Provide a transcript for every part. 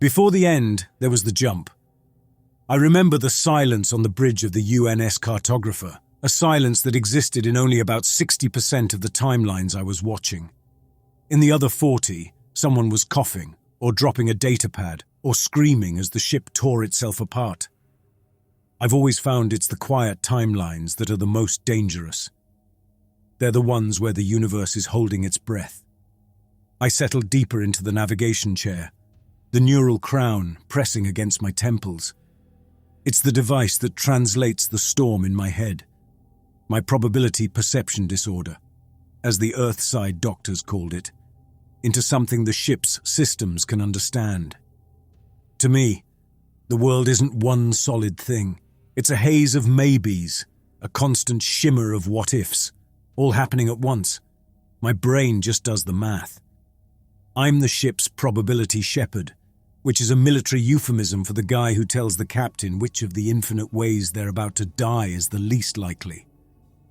Before the end, there was the jump. I remember the silence on the bridge of the UNS cartographer, a silence that existed in only about 60% of the timelines I was watching. In the other 40, someone was coughing, or dropping a datapad, or screaming as the ship tore itself apart. I've always found it's the quiet timelines that are the most dangerous. They're the ones where the universe is holding its breath. I settled deeper into the navigation chair, the neural crown pressing against my temples. It's the device that translates the storm in my head, my probability perception disorder, as the Earthside doctors called it, into something the ship's systems can understand. To me, the world isn't one solid thing. It's a haze of maybes, a constant shimmer of what-ifs, all happening at once. My brain just does the math. I'm the ship's probability shepherd, which is a military euphemism for the guy who tells the captain which of the infinite ways they're about to die is the least likely.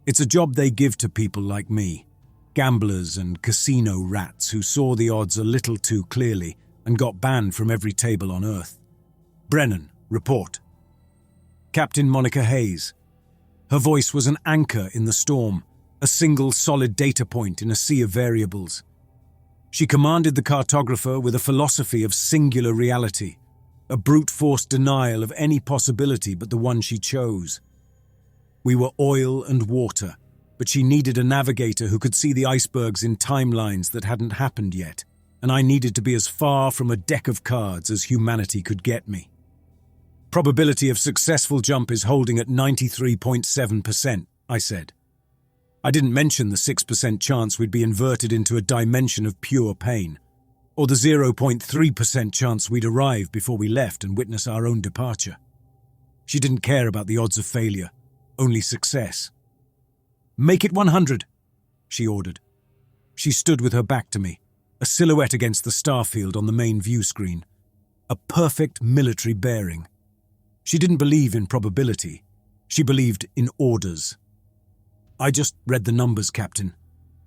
It's a job they give to people like me, gamblers and casino rats who saw the odds a little too clearly and got banned from every table on Earth. Brennan, report. Captain Monica Hayes. Her voice was an anchor in the storm, a single solid data point in a sea of variables. She commanded the cartographer with a philosophy of singular reality, a brute force denial of any possibility but the one she chose. We were oil and water, but she needed a navigator who could see the icebergs in timelines that hadn't happened yet, and I needed to be as far from a deck of cards as humanity could get me. Probability of successful jump is holding at 93.7%, I said. I didn't mention the 6% chance we'd be inverted into a dimension of pure pain, or the 0.3% chance we'd arrive before we left and witness our own departure. She didn't care about the odds of failure, only success. "Make it 100, she ordered. She stood with her back to me, a silhouette against the starfield on the main view screen. A perfect military bearing. She didn't believe in probability. She believed in orders. "I just read the numbers, Captain,"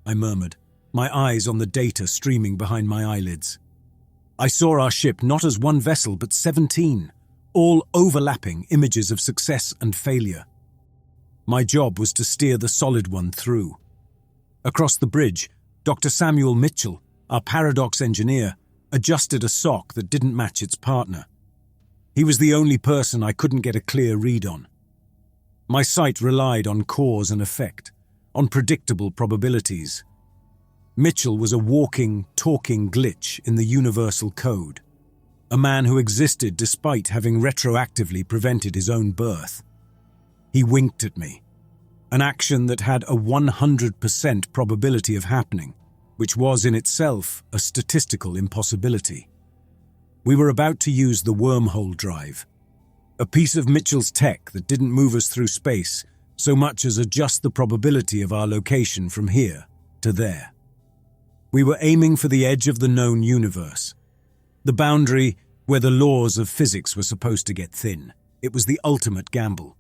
I murmured, my eyes on the data streaming behind my eyelids. I saw our ship not as one vessel but 17, all overlapping images of success and failure. My job was to steer the solid one through. Across the bridge, Dr. Samuel Mitchell, our paradox engineer, adjusted a sock that didn't match its partner. He was the only person I couldn't get a clear read on. My sight relied on cause and effect, on predictable probabilities. Mitchell was a walking, talking glitch in the universal code, a man who existed despite having retroactively prevented his own birth. He winked at me, an action that had a 100% probability of happening, which was in itself a statistical impossibility. We were about to use the wormhole drive, a piece of Mitchell's tech that didn't move us through space so much as adjust the probability of our location from here to there. We were aiming for the edge of the known universe, the boundary where the laws of physics were supposed to get thin. It was the ultimate gamble.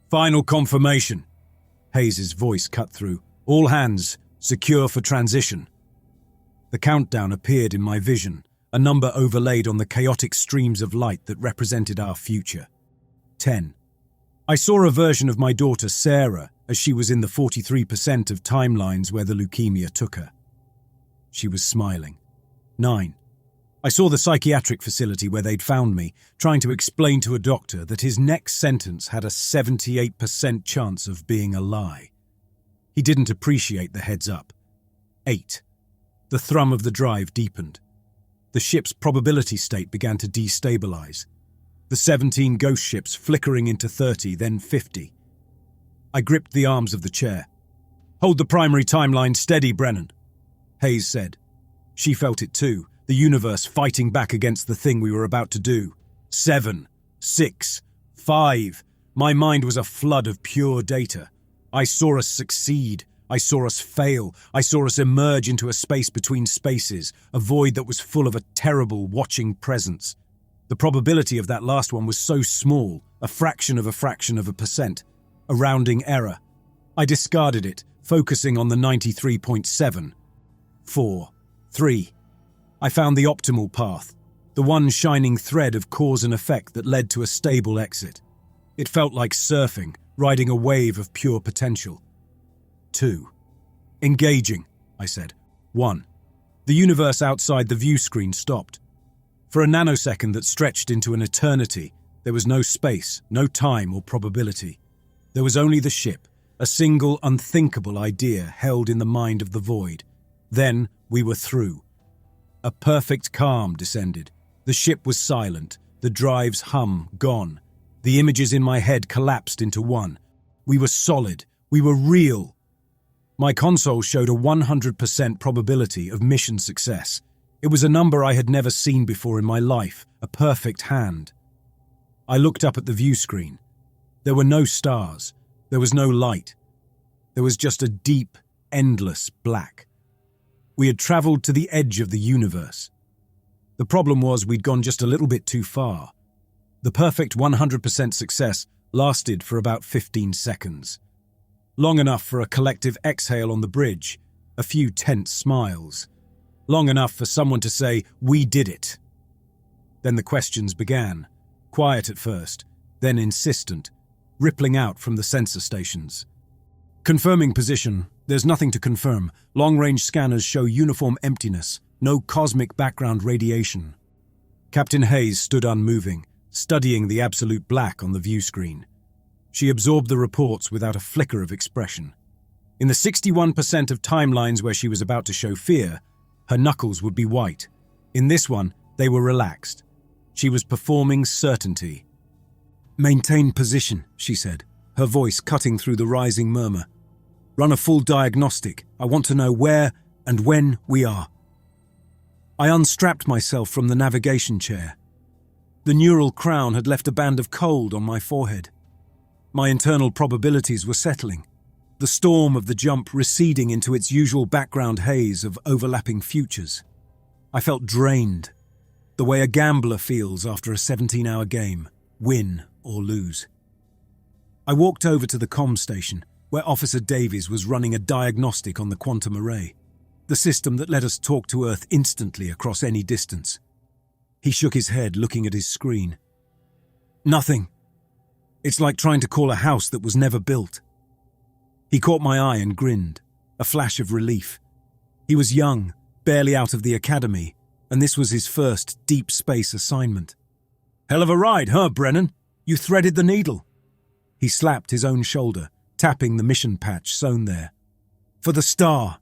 "Final confirmation," Hayes' voice cut through. "All hands, secure for transition." The countdown appeared in my vision, a number overlaid on the chaotic streams of light that represented our future. 10. I saw a version of my daughter Sarah as she was in the 43% of timelines where the leukemia took her. She was smiling. 9. I saw the psychiatric facility where they'd found me, trying to explain to a doctor that his next sentence had a 78% chance of being a lie. He didn't appreciate the heads up. 8. The thrum of the drive deepened. The ship's probability state began to destabilize. The 17 ghost ships flickering into 30, then 50. I gripped the arms of the chair. "Hold the primary timeline steady, Brennan," Hayes said. She felt it too, the universe fighting back against the thing we were about to do. 7, 6, 5. My mind was a flood of pure data. I saw us succeed. I saw us fail. I saw us emerge into a space between spaces, a void that was full of a terrible watching presence. The probability of that last one was so small, a fraction of a percent, a rounding error. I discarded it, focusing on the 93.7. 4, 3. I found the optimal path, the one shining thread of cause and effect that led to a stable exit. It felt like surfing, riding a wave of pure potential. 2. Engaging, I said. 1. The universe outside the view screen stopped. For a nanosecond that stretched into an eternity, there was no space, no time or probability. There was only the ship, a single unthinkable idea held in the mind of the void. Then we were through. A perfect calm descended. The ship was silent, the drive's hum gone. The images in my head collapsed into one. We were solid. We were real. My console showed a 100% probability of mission success. It was a number I had never seen before in my life, a perfect hand. I looked up at the view screen. There were no stars. There was no light. There was just a deep, endless black. We had traveled to the edge of the universe. The problem was we'd gone just a little bit too far. The perfect 100% success lasted for about 15 seconds. Long enough for a collective exhale on the bridge, a few tense smiles. Long enough for someone to say, "We did it." Then the questions began, quiet at first, then insistent, rippling out from the sensor stations. Confirming position. There's nothing to confirm. Long-range scanners show uniform emptiness, no cosmic background radiation. Captain Hayes stood unmoving, studying the absolute black on the view screen. She absorbed the reports without a flicker of expression. In the 61% of timelines where she was about to show fear, her knuckles would be white. In this one, they were relaxed. She was performing certainty. "Maintain position," she said, her voice cutting through the rising murmur. "Run a full diagnostic. I want to know where and when we are." I unstrapped myself from the navigation chair. The neural crown had left a band of cold on my forehead. My internal probabilities were settling, the storm of the jump receding into its usual background haze of overlapping futures. I felt drained, the way a gambler feels after a 17-hour game, win or lose. I walked over to the comm station, where Officer Davies was running a diagnostic on the quantum array, the system that let us talk to Earth instantly across any distance. He shook his head, looking at his screen. "Nothing. It's like trying to call a house that was never built." He caught my eye and grinned, a flash of relief. He was young, barely out of the academy, and this was his first deep space assignment. "Hell of a ride, huh, Brennan? You threaded the needle." He slapped his own shoulder, tapping the mission patch sewn there. "For the star."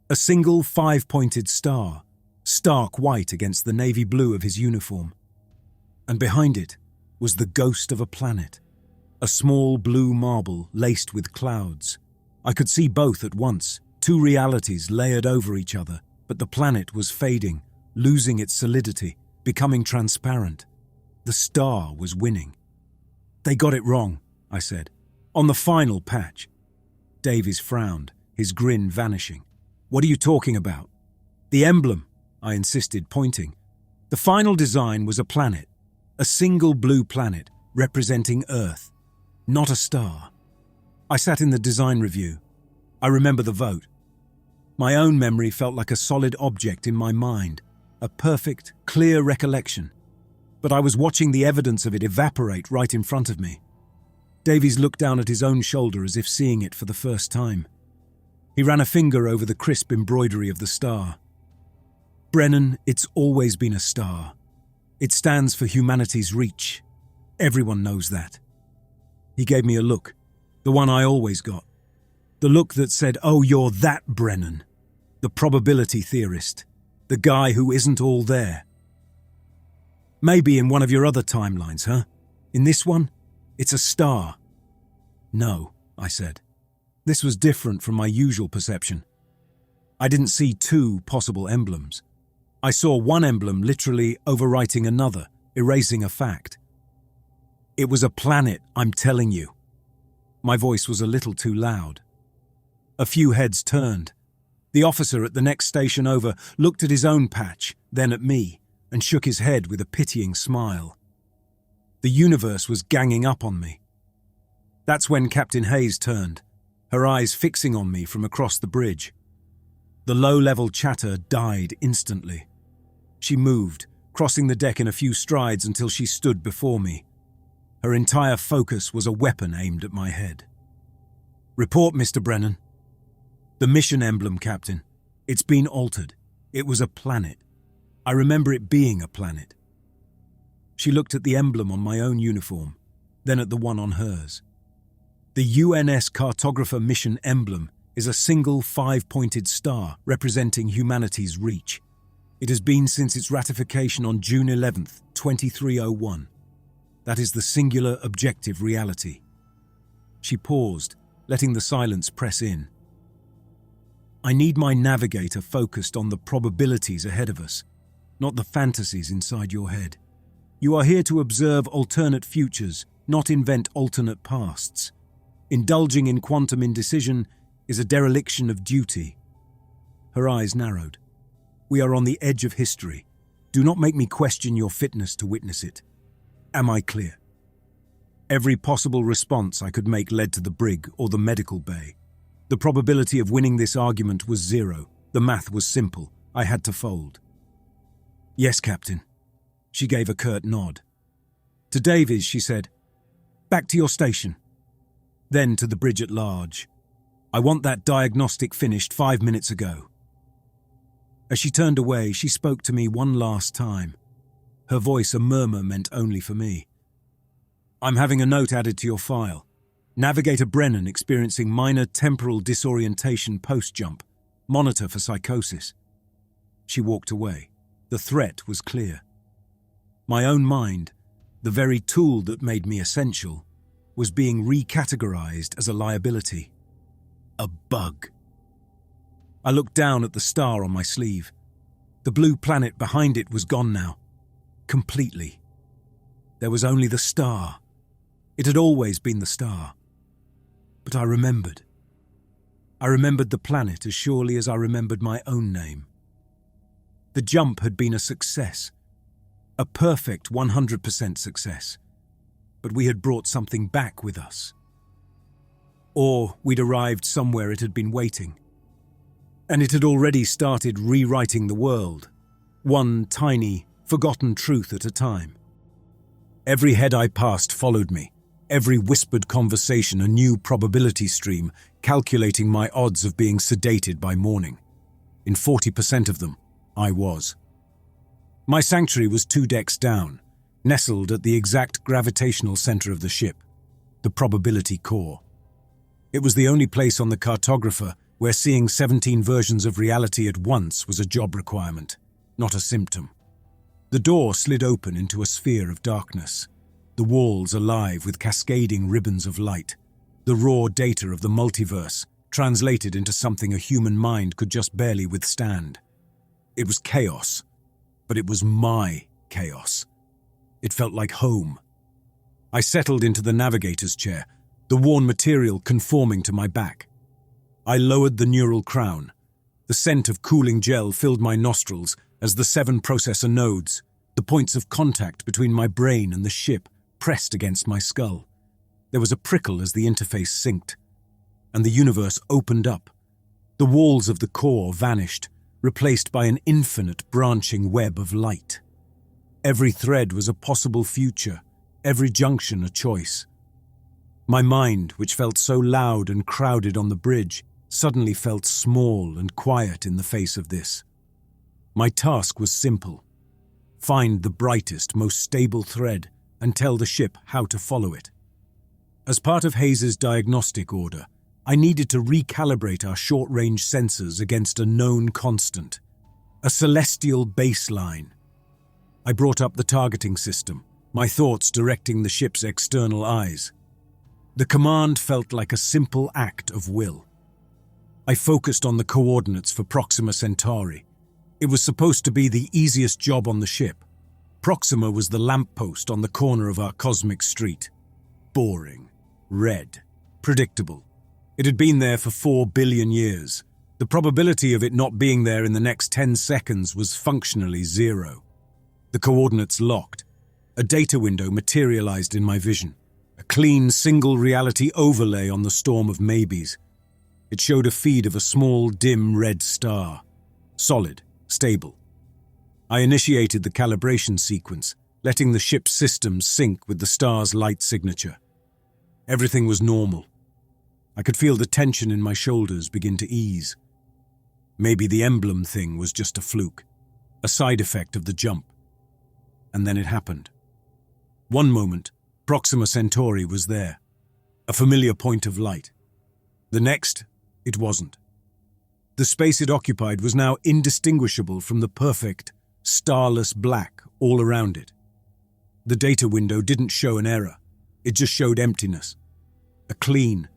A single 5-pointed star, stark white against the navy blue of his uniform. And behind it was the ghost of a planet, a small blue marble laced with clouds. I could see both at once, two realities layered over each other, but the planet was fading, losing its solidity, becoming transparent. The star was winning. "They got it wrong," I said. "On the final patch." Davies frowned, his grin vanishing. "What are you talking about?" "The emblem," I insisted, pointing. The final design was a planet, a single blue planet representing Earth, not a star. I sat in the design review. I remember the vote. My own memory felt like a solid object in my mind, a perfect, clear recollection. But I was watching the evidence of it evaporate right in front of me. Davies looked down at his own shoulder as if seeing it for the first time. He ran a finger over the crisp embroidery of the star. "Brennan, it's always been a star. It stands for humanity's reach. Everyone knows that." He gave me a look, the one I always got. The look that said, "Oh, you're that Brennan, the probability theorist, the guy who isn't all there. Maybe in one of your other timelines, huh? In this one, it's a star." "No," I said. This was different from my usual perception. I didn't see two possible emblems. I saw one emblem literally overwriting another, erasing a fact. "It was a planet, I'm telling you." My voice was a little too loud. A few heads turned. The officer at the next station over looked at his own patch, then at me, and shook his head with a pitying smile. The universe was ganging up on me. That's when Captain Hayes turned, her eyes fixing on me from across the bridge. The low-level chatter died instantly. She moved, crossing the deck in a few strides until she stood before me. Her entire focus was a weapon aimed at my head. "Report, Mr. Brennan." "The mission emblem, Captain. It's been altered. It was a planet. I remember it being a planet." She looked at the emblem on my own uniform, then at the one on hers. The UNS Cartographer mission emblem is a single 5-pointed star representing humanity's reach. It has been since its ratification on June 11th, 2301. That is the singular objective reality. She paused, letting the silence press in. "I need my navigator focused on the probabilities ahead of us, not the fantasies inside your head. You are here to observe alternate futures, not invent alternate pasts. Indulging in quantum indecision is a dereliction of duty." Her eyes narrowed. "We are on the edge of history. Do not make me question your fitness to witness it. Am I clear?" Every possible response I could make led to the brig or the medical bay. The probability of winning this argument was 0. The math was simple. I had to fold. "Yes, Captain." She gave a curt nod. To Davies, she said, "Back to your station." Then to the bridge at large. "I want that diagnostic finished 5 minutes ago." As she turned away, she spoke to me one last time. Her voice a murmur meant only for me. "I'm having a note added to your file. Navigator Brennan experiencing minor temporal disorientation post-jump. Monitor for psychosis." She walked away. The threat was clear. My own mind, the very tool that made me essential, was being recategorized as a liability. A bug. I looked down at the star on my sleeve. The blue planet behind it was gone now. Completely. There was only the star. It had always been the star. But I remembered. I remembered the planet as surely as I remembered my own name. The jump had been a success. A perfect 100% success. But we had brought something back with us. Or we'd arrived somewhere it had been waiting. And it had already started rewriting the world, one tiny, forgotten truth at a time. Every head I passed followed me, every whispered conversation a new probability stream, calculating my odds of being sedated by morning. In 40% of them, I was. My sanctuary was 2 decks down, nestled at the exact gravitational center of the ship, the probability core. It was the only place on the cartographer where seeing 17 versions of reality at once was a job requirement, not a symptom. The door slid open into a sphere of darkness, the walls alive with cascading ribbons of light, the raw data of the multiverse translated into something a human mind could just barely withstand. It was chaos, but it was my chaos. It felt like home. I settled into the navigator's chair, the worn material conforming to my back. I lowered the neural crown. The scent of cooling gel filled my nostrils as the 7 processor nodes, the points of contact between my brain and the ship, pressed against my skull. There was a prickle as the interface synced, and the universe opened up. The walls of the core vanished, replaced by an infinite branching web of light. Every thread was a possible future, every junction a choice. My mind, which felt so loud and crowded on the bridge, suddenly felt small and quiet in the face of this. My task was simple. Find the brightest, most stable thread and tell the ship how to follow it. As part of Hayes's diagnostic order, I needed to recalibrate our short-range sensors against a known constant, a celestial baseline. I brought up the targeting system, my thoughts directing the ship's external eyes. The command felt like a simple act of will. I focused on the coordinates for Proxima Centauri. It was supposed to be the easiest job on the ship. Proxima was the lamppost on the corner of our cosmic street. Boring, red, predictable. It had been there for 4 billion years. The probability of it not being there in the next 10 seconds was functionally 0. The coordinates locked. A data window materialized in my vision. A clean, single reality overlay on the storm of maybes. It showed a feed of a small, dim red star. Solid, stable. I initiated the calibration sequence, letting the ship's systems sync with the star's light signature. Everything was normal. I could feel the tension in my shoulders begin to ease. Maybe the emblem thing was just a fluke, a side effect of the jump. And then it happened. One moment, Proxima Centauri was there, a familiar point of light. The next, it wasn't. The space it occupied was now indistinguishable from the perfect, starless black all around it. The data window didn't show an error. It just showed emptiness. A clean,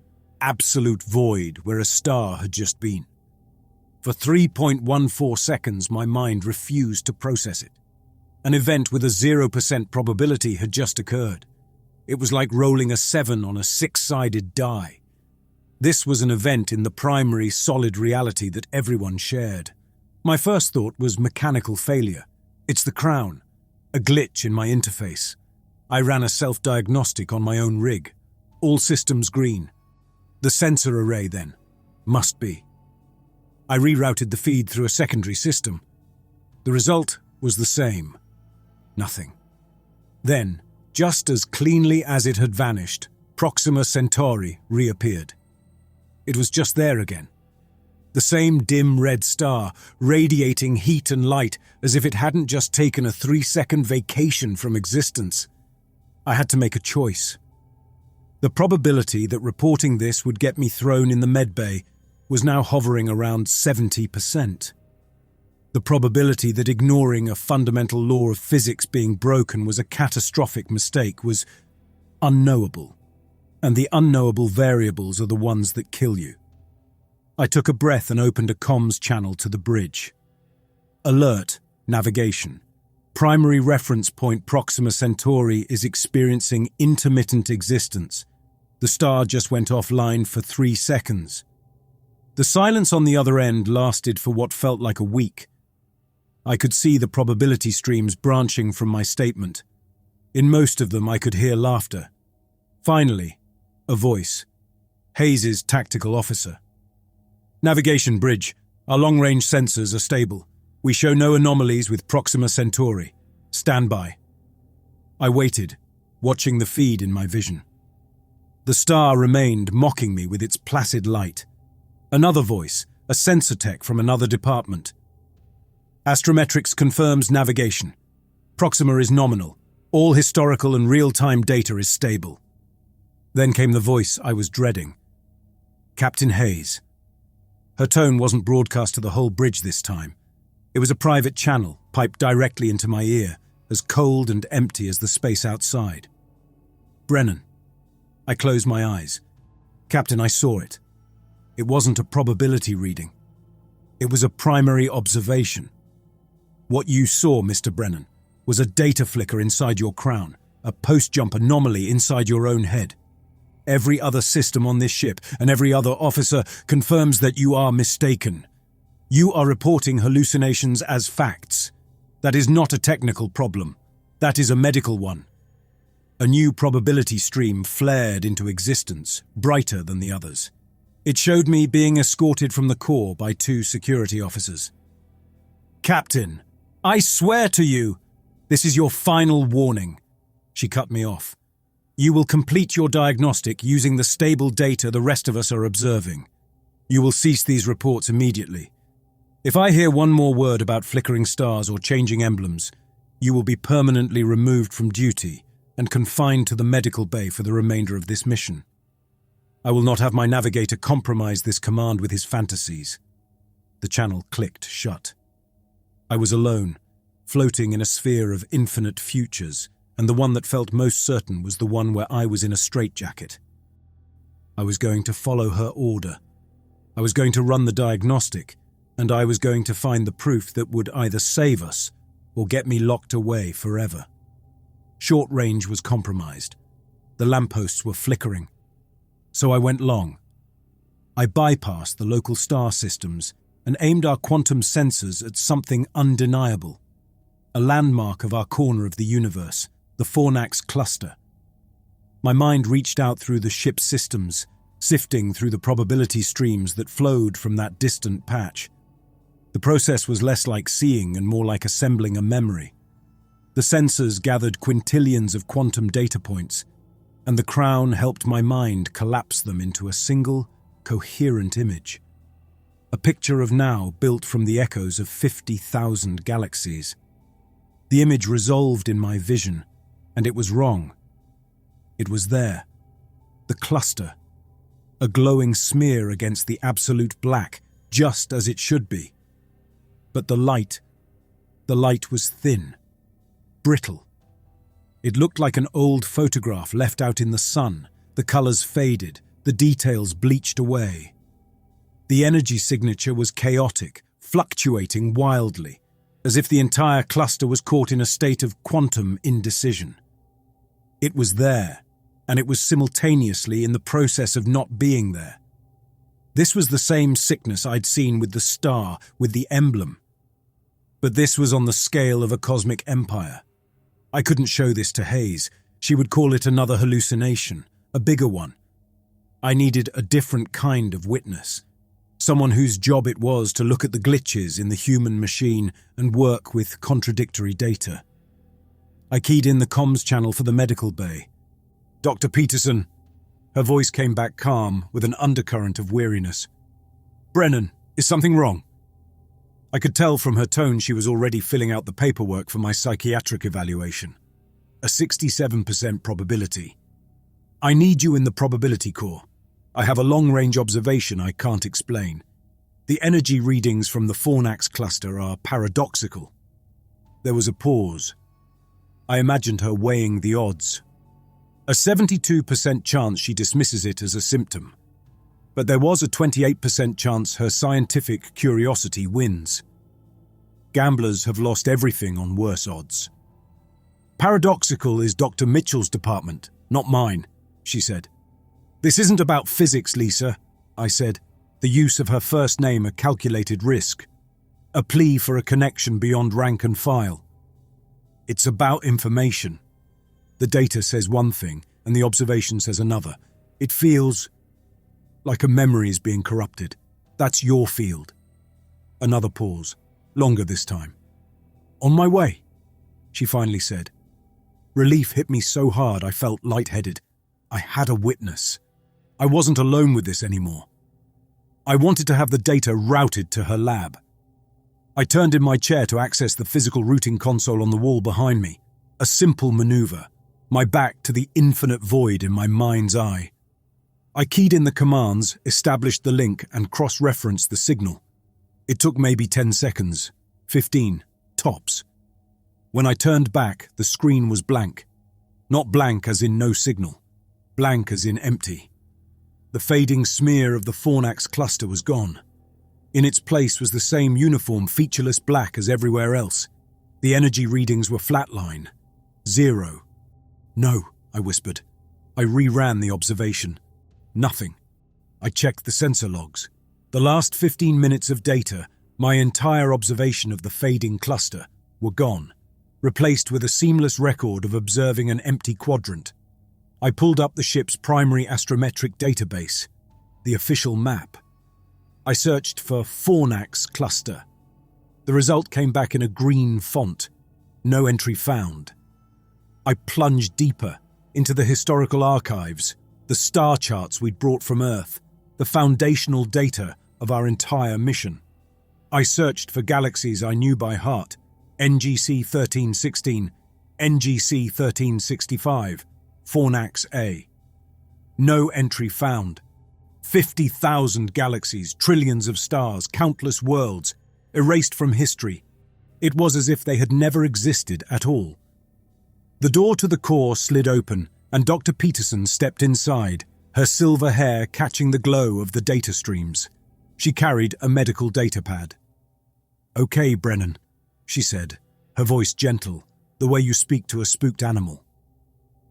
absolute void where a star had just been. For 3.14 seconds, my mind refused to process it. An event with a 0% probability had just occurred. It was like rolling a 7 on a 6-sided die. This was an event in the primary solid reality that everyone shared. My first thought was mechanical failure. It's the crown, a glitch in my interface. I ran a self-diagnostic on my own rig. All systems green. The sensor array, then, must be. I rerouted the feed through a secondary system. The result was the same. Nothing. Then, just as cleanly as it had vanished, Proxima Centauri reappeared. It was just there again. The same dim red star, radiating heat and light as if it hadn't just taken a 3-second vacation from existence. I had to make a choice. The probability that reporting this would get me thrown in the medbay was now hovering around 70%. The probability that ignoring a fundamental law of physics being broken was a catastrophic mistake was unknowable, and the unknowable variables are the ones that kill you. I took a breath and opened a comms channel to the bridge. Alert, navigation. Primary reference point Proxima Centauri is experiencing intermittent existence. The star just went offline for 3 seconds. The silence on the other end lasted for what felt like a week. I could see the probability streams branching from my statement. In most of them I could hear laughter. Finally, a voice. Hayes's tactical officer. Navigation bridge. Our long-range sensors are stable. We show no anomalies with Proxima Centauri. Stand by. I waited, watching the feed in my vision. The star remained, mocking me with its placid light. Another voice, a sensor tech from another department. Astrometrics confirms navigation. Proxima is nominal. All historical and real-time data is stable. Then came the voice I was dreading. Captain Hayes. Her tone wasn't broadcast to the whole bridge this time. It was a private channel, piped directly into my ear, as cold and empty as the space outside. Brennan. I closed my eyes. Captain, I saw it. It wasn't a probability reading. It was a primary observation. What you saw, Mr. Brennan, was a data flicker inside your crown, a post-jump anomaly inside your own head. Every other system on this ship and every other officer confirms that you are mistaken. You are reporting hallucinations as facts. That is not a technical problem. That is a medical one. A new probability stream flared into existence, brighter than the others. It showed me being escorted from the core by 2 security officers. Captain, I swear to you, this is your final warning. She cut me off. You will complete your diagnostic using the stable data the rest of us are observing. You will cease these reports immediately. If I hear one more word about flickering stars or changing emblems, you will be permanently removed from duty and confined to the medical bay for the remainder of this mission. I will not have my navigator compromise this command with his fantasies. The channel clicked shut. I was alone, floating in a sphere of infinite futures, and the one that felt most certain was the one where I was in a straitjacket. I was going to follow her order. I was going to run the diagnostic, and I was going to find the proof that would either save us or get me locked away forever. Short range was compromised. The lampposts were flickering. So I went long. I bypassed the local star systems and aimed our quantum sensors at something undeniable, a landmark of our corner of the universe, the Fornax cluster. My mind reached out through the ship's systems, sifting through the probability streams that flowed from that distant patch. The process was less like seeing and more like assembling a memory. The sensors gathered quintillions of quantum data points, and the crown helped my mind collapse them into a single, coherent image. A picture of now built from the echoes of 50,000 galaxies. The image resolved in my vision, and it was wrong. It was there. The cluster. A glowing smear against the absolute black, just as it should be. But the light was thin, brittle. It looked like an old photograph left out in the sun. The colors faded, the details bleached away. The energy signature was chaotic, fluctuating wildly, as if the entire cluster was caught in a state of quantum indecision. It was there, and it was simultaneously in the process of not being there. This was the same sickness I'd seen with the star, with the emblem. But this was on the scale of a cosmic empire. I couldn't show this to Hayes. She would call it another hallucination, a bigger one. I needed a different kind of witness. Someone whose job it was to look at the glitches in the human machine and work with contradictory data. I keyed in the comms channel for the medical bay. "Dr. Peterson." Her voice came back calm, with an undercurrent of weariness. "Brennan, is something wrong?" I could tell from her tone she was already filling out the paperwork for my psychiatric evaluation. A 67% probability. "I need you in the probability core. I have a long-range observation I can't explain. The energy readings from the Fornax cluster are paradoxical." There was a pause. I imagined her weighing the odds. A 72% chance she dismisses it as a symptom. But there was a 28% chance her scientific curiosity wins. Gamblers have lost everything on worse odds. "Paradoxical is Dr. Mitchell's department, not mine," she said. "This isn't about physics, Lisa," I said, the use of her first name a calculated risk. A plea for a connection beyond rank and file. "It's about information. The data says one thing, and the observation says another. It feels like a memory is being corrupted. That's your field." Another pause, longer this time. "On my way," she finally said. Relief hit me so hard I felt lightheaded. I had a witness. I wasn't alone with this anymore. I wanted to have the data routed to her lab. I turned in my chair to access the physical routing console on the wall behind me. A simple maneuver, my back to the infinite void in my mind's eye. I keyed in the commands, established the link, and cross-referenced the signal. It took maybe 10 seconds, 15, tops. When I turned back, the screen was blank. Not blank as in no signal, blank as in empty. The fading smear of the Fornax cluster was gone. In its place was the same uniform, featureless black as everywhere else. The energy readings were flatline. 0. "No," I whispered. I reran the observation. Nothing. I checked the sensor logs. The last 15 minutes of data, my entire observation of the fading cluster, were gone, replaced with a seamless record of observing an empty quadrant. I pulled up the ship's primary astrometric database, the official map. I searched for Fornax cluster. The result came back in a green font. No entry found. I plunged deeper into the historical archives, the star charts we'd brought from Earth, the foundational data of our entire mission. I searched for galaxies I knew by heart: NGC 1316, NGC 1365, Fornax A. No entry found. 50,000 galaxies, trillions of stars, countless worlds, erased from history. It was as if they had never existed at all. The door to the core slid open, and Dr. Peterson stepped inside, her silver hair catching the glow of the data streams. She carried a medical data pad. "Okay, Brennan," she said, her voice gentle, the way you speak to a spooked animal.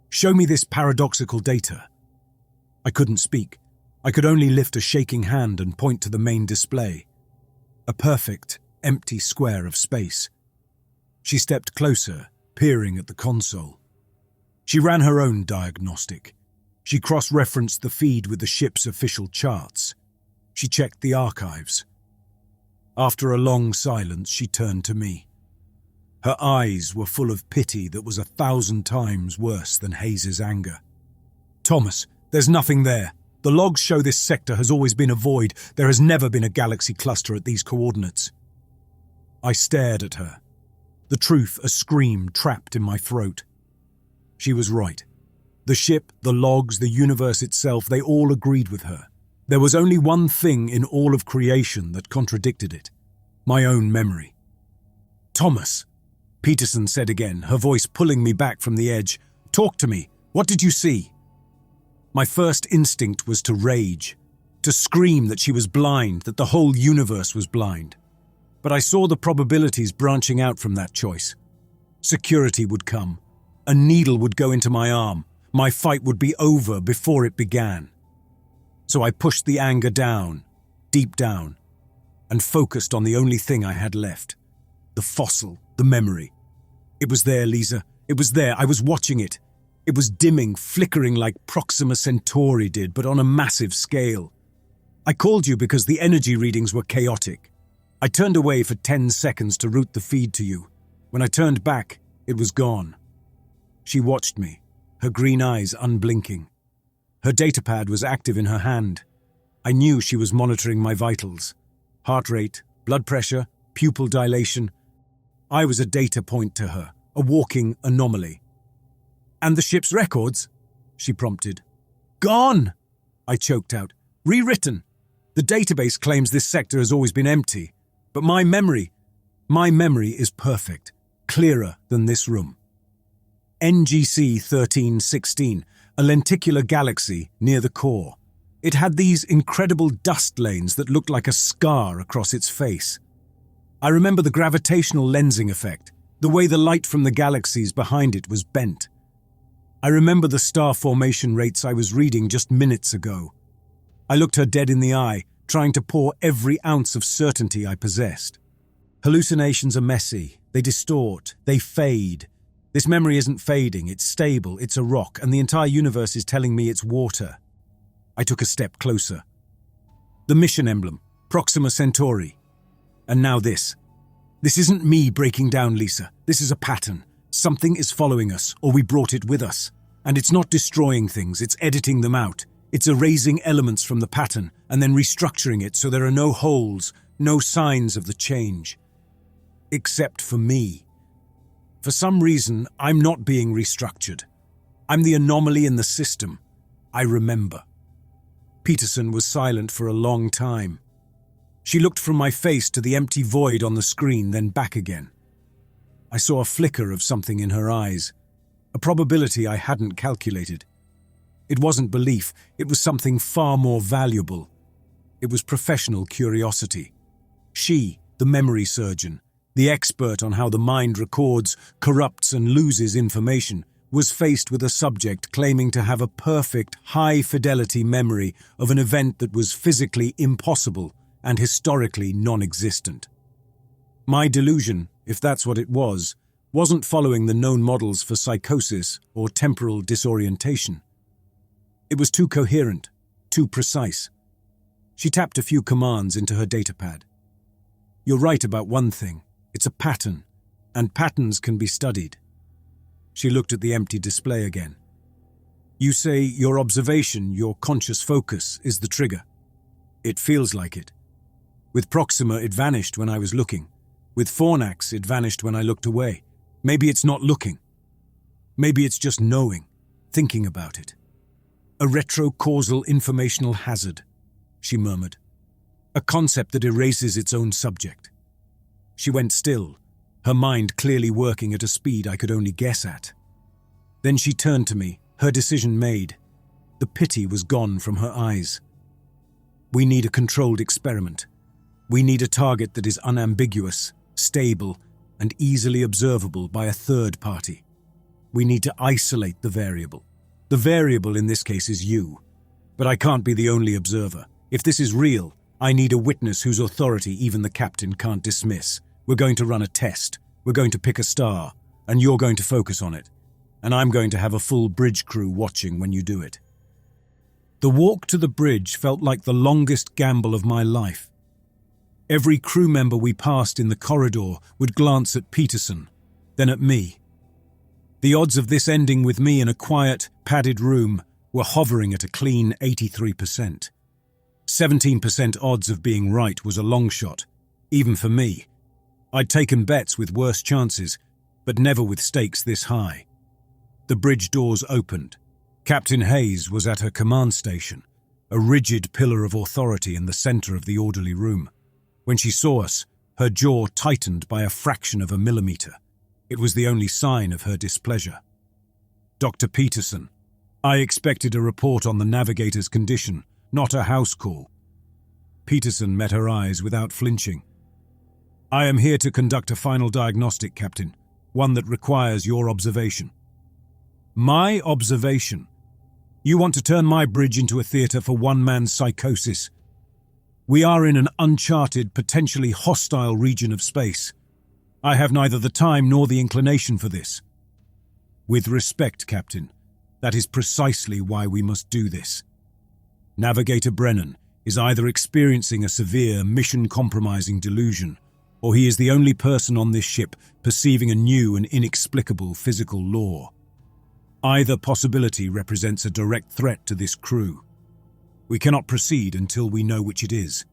"Show me this paradoxical data." I couldn't speak. I could only lift a shaking hand and point to the main display. A perfect, empty square of space. She stepped closer, peering at the console. She ran her own diagnostic. She cross-referenced the feed with the ship's official charts. She checked the archives. After a long silence, she turned to me. Her eyes were full of pity that was 1,000 times worse than Hayes's anger. "Thomas, there's nothing there. The logs show this sector has always been a void. There has never been a galaxy cluster at these coordinates." I stared at her, the truth a scream trapped in my throat. She was right. The ship, the logs, the universe itself, they all agreed with her. There was only one thing in all of creation that contradicted it: my own memory. "Thomas," Peterson said again, her voice pulling me back from the edge. "Talk to me. What did you see?" My first instinct was to rage, to scream that she was blind, that the whole universe was blind. But I saw the probabilities branching out from that choice. Security would come. A needle would go into my arm. My fight would be over before it began. So I pushed the anger down, deep down, and focused on the only thing I had left: the fossil, the memory. It was there, Lisa. It was there. I was watching it. It was dimming, flickering like Proxima Centauri did, but on a massive scale. I called you because the energy readings were chaotic. I turned away for 10 seconds to route the feed to you. When I turned back, it was gone. She watched me, her green eyes unblinking. Her datapad was active in her hand. I knew she was monitoring my vitals. Heart rate, blood pressure, pupil dilation. I was a data point to her, a walking anomaly. "And the ship's records?" she prompted. "Gone!" I choked out. "Rewritten. The database claims this sector has always been empty. But my memory is perfect, clearer than this room." NGC 1316, a lenticular galaxy near the core. It had these incredible dust lanes that looked like a scar across its face. I remember the gravitational lensing effect, the way the light from the galaxies behind it was bent. I remember the star formation rates I was reading just minutes ago. I looked her dead in the eye, trying to pour every ounce of certainty I possessed. Hallucinations are messy, they distort, they fade. This memory isn't fading, it's stable, it's a rock, and the entire universe is telling me it's water. I took a step closer. The mission emblem, Proxima Centauri. And now this. This isn't me breaking down, Lisa. This is a pattern. Something is following us, or we brought it with us. And it's not destroying things, it's editing them out. It's erasing elements from the pattern and then restructuring it so there are no holes, no signs of the change. Except for me. For some reason, I'm not being restructured. I'm the anomaly in the system. I remember. Peterson was silent for a long time. She looked from my face to the empty void on the screen, then back again. I saw a flicker of something in her eyes, a probability I hadn't calculated. It wasn't belief, it was something far more valuable. It was professional curiosity. She, the memory surgeon, the expert on how the mind records, corrupts and loses information, was faced with a subject claiming to have a perfect, high-fidelity memory of an event that was physically impossible and historically non-existent. My delusion, if that's what it was, wasn't following the known models for psychosis or temporal disorientation. It was too coherent, too precise. She tapped a few commands into her datapad. "You're right about one thing. It's a pattern, and patterns can be studied." She looked at the empty display again. "You say your observation, your conscious focus, is the trigger. It feels like it. With Proxima, it vanished when I was looking. With Fornax, it vanished when I looked away. Maybe it's not looking. Maybe it's just knowing, thinking about it. A retrocausal informational hazard," she murmured. "A concept that erases its own subject." She went still, her mind clearly working at a speed I could only guess at. Then she turned to me, her decision made. The pity was gone from her eyes. "We need a controlled experiment. We need a target that is unambiguous, stable, and easily observable by a third party. We need to isolate the variable. The variable in this case is you. But I can't be the only observer. If this is real, I need a witness whose authority even the captain can't dismiss. We're going to run a test. We're going to pick a star, and you're going to focus on it. And I'm going to have a full bridge crew watching when you do it." The walk to the bridge felt like the longest gamble of my life. Every crew member we passed in the corridor would glance at Peterson, then at me. The odds of this ending with me in a quiet, padded room were hovering at a clean 83%. 17% odds of being right was a long shot, even for me. I'd taken bets with worse chances, but never with stakes this high. The bridge doors opened. Captain Hayes was at her command station, a rigid pillar of authority in the center of the orderly room. When she saw us, her jaw tightened by a fraction of a millimeter. It was the only sign of her displeasure. "Dr. Peterson, I expected a report on the navigator's condition, not a house call." Peterson met her eyes without flinching. "I am here to conduct a final diagnostic, Captain, one that requires your observation." "My observation? You want to turn my bridge into a theater for one man's psychosis? We are in an uncharted, potentially hostile region of space. I have neither the time nor the inclination for this." "With respect, Captain, that is precisely why we must do this. Navigator Brennan is either experiencing a severe, mission-compromising delusion, or he is the only person on this ship perceiving a new and inexplicable physical law. Either possibility represents a direct threat to this crew. We cannot proceed until we know which it is."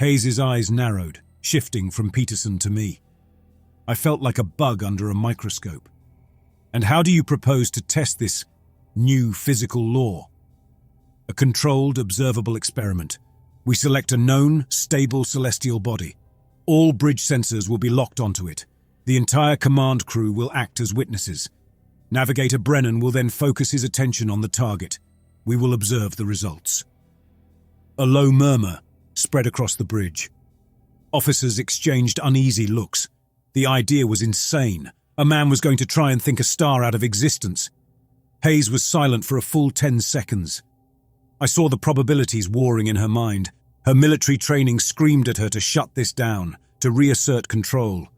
Hayes's eyes narrowed, shifting from Peterson to me. I felt like a bug under a microscope. "And how do you propose to test this new physical law?" "A controlled, observable experiment. We select a known, stable celestial body. All bridge sensors will be locked onto it. The entire command crew will act as witnesses. Navigator Brennan will then focus his attention on the target. We will observe the results." A low murmur spread across the bridge. Officers exchanged uneasy looks. The idea was insane. A man was going to try and think a star out of existence. Hayes was silent for a full 10 seconds. I saw the probabilities warring in her mind. Her military training screamed at her to shut this down, to reassert control.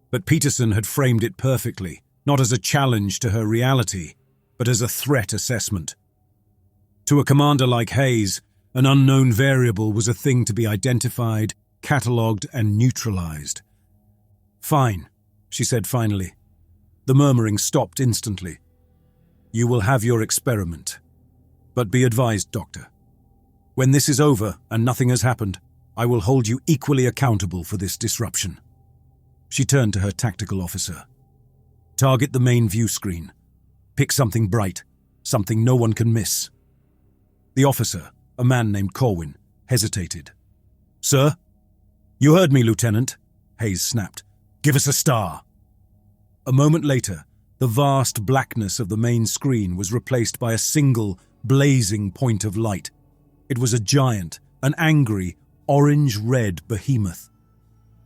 But Peterson had framed it perfectly, not as a challenge to her reality, but as a threat assessment. To a commander like Hayes, an unknown variable was a thing to be identified, catalogued, and neutralized. "Fine," she said finally. The murmuring stopped instantly. "You will have your experiment. But be advised, Doctor. When this is over and nothing has happened, I will hold you equally accountable for this disruption." She turned to her tactical officer. "Target the main view screen. Pick something bright, something no one can miss." The officer, a man named Corwin, hesitated. "Sir?" "You heard me, Lieutenant," Hayes snapped. "Give us a star." A moment later, the vast blackness of the main screen was replaced by a single, blazing point of light. It was a giant, an angry, orange-red behemoth.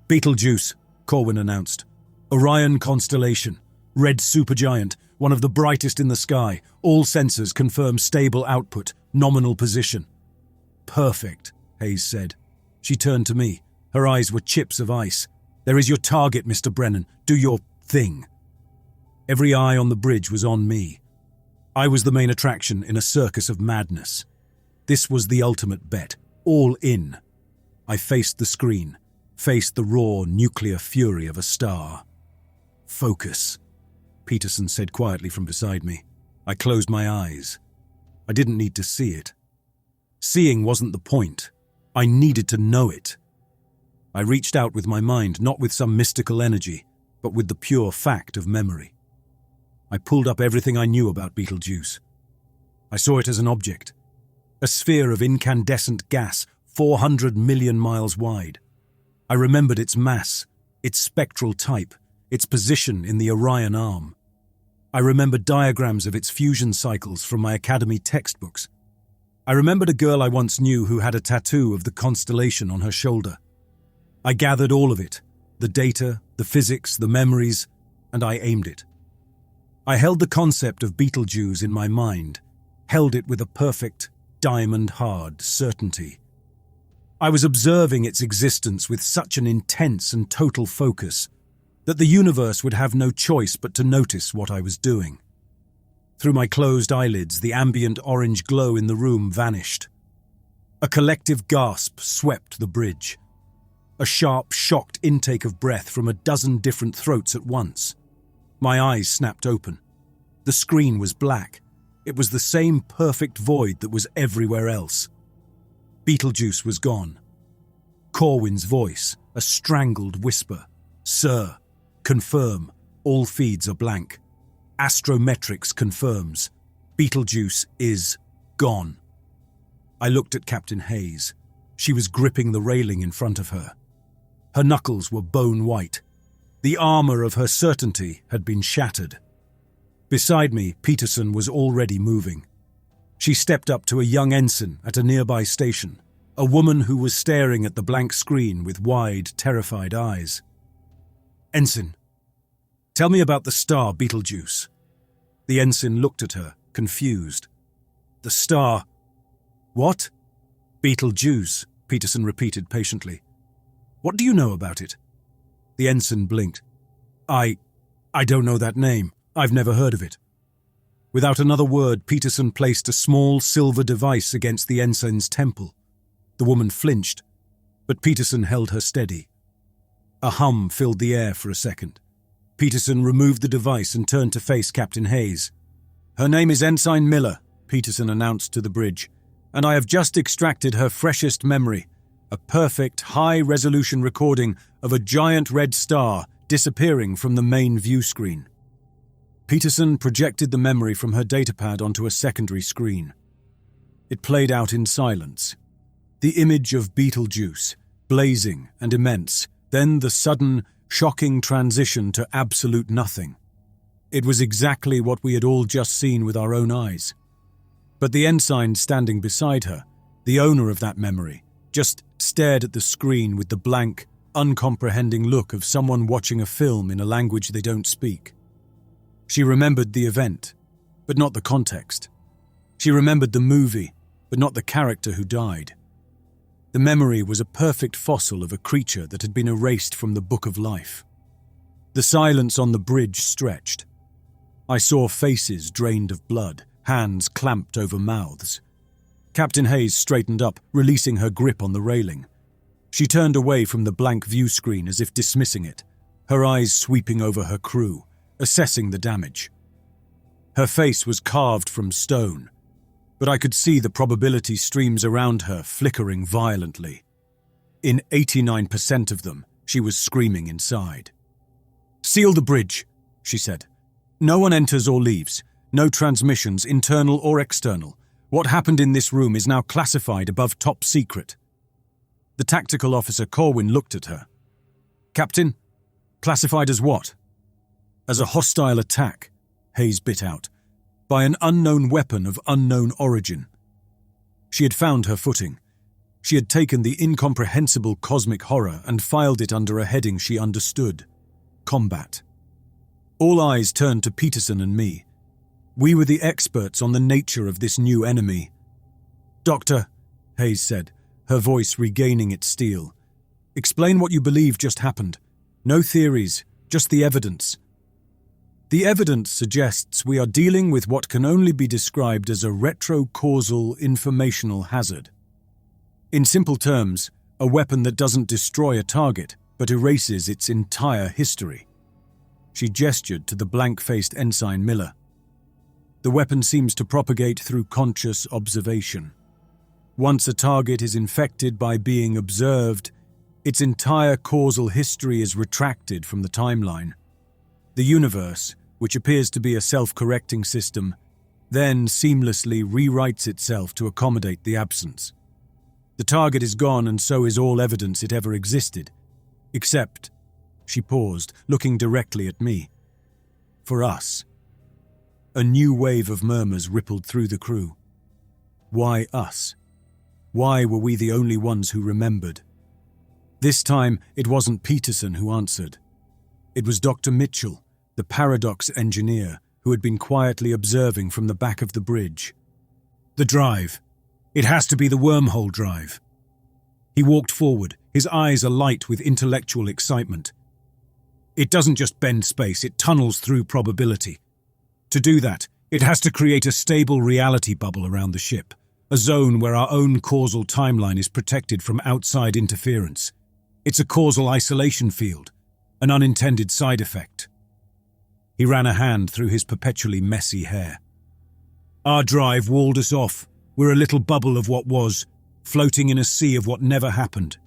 "Beetlejuice," Corwin announced. "Orion constellation. Red supergiant, one of the brightest in the sky. All sensors confirm stable output, nominal position." "Perfect," Hayes said. She turned to me. Her eyes were chips of ice. "There is your target, Mr. Brennan. Do your thing." Every eye on the bridge was on me. I was the main attraction in a circus of madness. This was the ultimate bet. All in. I faced the screen, faced the raw nuclear fury of a star. "Focus," Peterson said quietly from beside me. I closed my eyes. I didn't need to see it. Seeing wasn't the point. I needed to know it. I reached out with my mind, not with some mystical energy, but with the pure fact of memory. I pulled up everything I knew about Beetlejuice. I saw it as an object, a sphere of incandescent gas 400 million miles wide. I remembered its mass, its spectral type, its position in the Orion arm. I remembered diagrams of its fusion cycles from my academy textbooks. I remembered a girl I once knew who had a tattoo of the constellation on her shoulder. I gathered all of it, the data, the physics, the memories, and I aimed it. I held the concept of Beetlejuice in my mind, held it with a perfect, diamond-hard certainty. I was observing its existence with such an intense and total focus that the universe would have no choice but to notice what I was doing. Through my closed eyelids, the ambient orange glow in the room vanished. A collective gasp swept the bridge. a sharp, shocked intake of breath from a dozen different throats at once. My eyes snapped open. The screen was black. It was the same perfect void that was everywhere else. Beetlejuice was gone. Corwin's voice, a strangled whisper. "Sir, confirm. All feeds are blank. Astrometrics confirms. Beetlejuice is gone." I looked at Captain Hayes. She was gripping the railing in front of her. Her knuckles were bone white. The armor of her certainty had been shattered. Beside me, Peterson was already moving. She stepped up to a young ensign at a nearby station, a woman who was staring at the blank screen with wide, terrified eyes. "Ensign, tell me about the star Beetlejuice." The ensign looked at her, confused. "The star? What?" "Beetlejuice," Peterson repeated patiently. "What do you know about it?" The ensign blinked. I don't know that name. I've never heard of it." Without another word, Peterson placed a small silver device against the ensign's temple. The woman flinched, but Peterson held her steady. A hum filled the air for a second. Peterson removed the device and turned to face Captain Hayes. "Her name is Ensign Miller," Peterson announced to the bridge, "and I have just extracted her freshest memory, a perfect, high-resolution recording of a giant red star disappearing from the main view screen." Peterson projected the memory from her datapad onto a secondary screen. It played out in silence. The image of Beetlejuice, blazing and immense, then the sudden, shocking transition to absolute nothing. It was exactly what we had all just seen with our own eyes. But the ensign standing beside her, the owner of that memory, just stared at the screen with the blank, uncomprehending look of someone watching a film in a language they don't speak. She remembered the event, but not the context. She remembered the movie, but not the character who died. The memory was a perfect fossil of a creature that had been erased from the book of life. The silence on the bridge stretched. I saw faces drained of blood, hands clamped over mouths. Captain Hayes straightened up, releasing her grip on the railing. She turned away from the blank view screen as if dismissing it, her eyes sweeping over her crew, assessing the damage. Her face was carved from stone, but I could see the probability streams around her flickering violently. In 89% of them, she was screaming inside. "Seal the bridge," she said. "No one enters or leaves. No transmissions, internal or external. What happened in this room is now classified above top secret." The tactical officer Corwin looked at her. "Captain, classified as what?" "As a hostile attack," Hayes bit out, "by an unknown weapon of unknown origin." She had found her footing. She had taken the incomprehensible cosmic horror and filed it under a heading she understood: combat. All eyes turned to Peterson and me. We were the experts on the nature of this new enemy. "Doctor," Hayes said, her voice regaining its steel, "explain what you believe just happened. No theories, just the evidence." "The evidence suggests we are dealing with what can only be described as a retrocausal informational hazard. In simple terms, a weapon that doesn't destroy a target, but erases its entire history." She gestured to the blank-faced Ensign Miller. "The weapon seems to propagate through conscious observation. Once a target is infected by being observed, its entire causal history is retracted from the timeline. The universe, which appears to be a self-correcting system, then seamlessly rewrites itself to accommodate the absence. The target is gone and so is all evidence it ever existed. Except," she paused, looking directly at me, "for us." A new wave of murmurs rippled through the crew. Why us? Why were we the only ones who remembered? This time, it wasn't Peterson who answered. It was Dr. Mitchell, the paradox engineer, who had been quietly observing from the back of the bridge. "The drive. It has to be the wormhole drive." He walked forward, his eyes alight with intellectual excitement. "It doesn't just bend space, it tunnels through probability. To do that, it has to create a stable reality bubble around the ship, a zone where our own causal timeline is protected from outside interference. It's a causal isolation field, an unintended side effect. He ran a hand through his perpetually messy hair. Our drive walled us off. We're a little bubble of what was, floating in a sea of what never happened.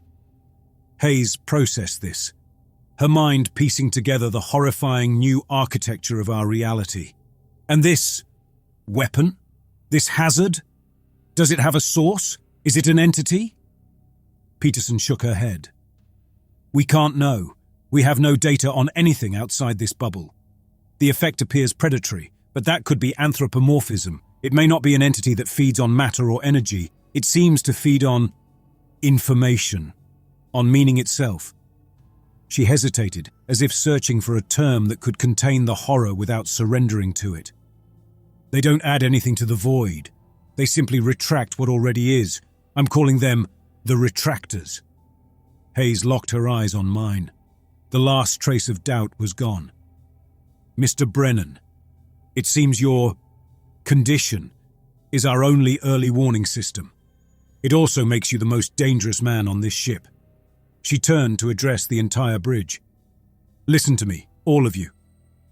Hayes processed this, her mind piecing together the horrifying new architecture of our reality. And this weapon? This hazard? Does it have a source? Is it an entity? Peterson shook her head. We can't know. We have no data on anything outside this bubble. The effect appears predatory, but that could be anthropomorphism. It may not be an entity that feeds on matter or energy. It seems to feed on information, on meaning itself. She hesitated, as if searching for a term that could contain the horror without surrendering to it. They don't add anything to the void. They simply retract what already is. I'm calling them the retractors. Hayes locked her eyes on mine. The last trace of doubt was gone. Mr. Brennan, it seems your condition is our only early warning system. It also makes you the most dangerous man on this ship. She turned to address the entire bridge. Listen to me, all of you.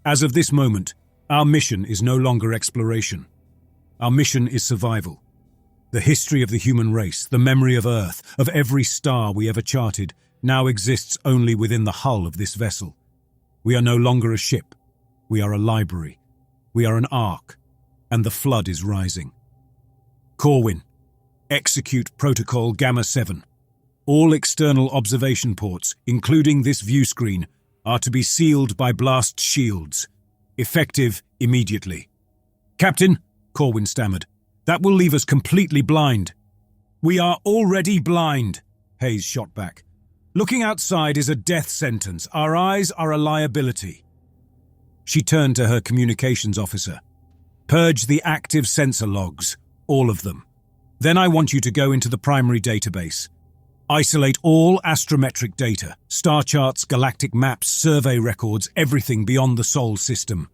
As of this moment, our mission is no longer exploration. Our mission is survival. The history of the human race, the memory of Earth, of every star we ever charted, now exists only within the hull of this vessel. We are no longer a ship. We are a library. We are an ark. And the flood is rising. Corwin, execute Protocol Gamma 7. All external observation ports, including this view screen, are to be sealed by blast shields. Effective immediately. Captain, Corwin stammered, that will leave us completely blind. We are already blind, Hayes shot back. Looking outside is a death sentence. Our eyes are a liability. She turned to her communications officer. Purge the active sensor logs, all of them. Then I want you to go into the primary database. Isolate all astrometric data, star charts, galactic maps, survey records, everything beyond the Sol system.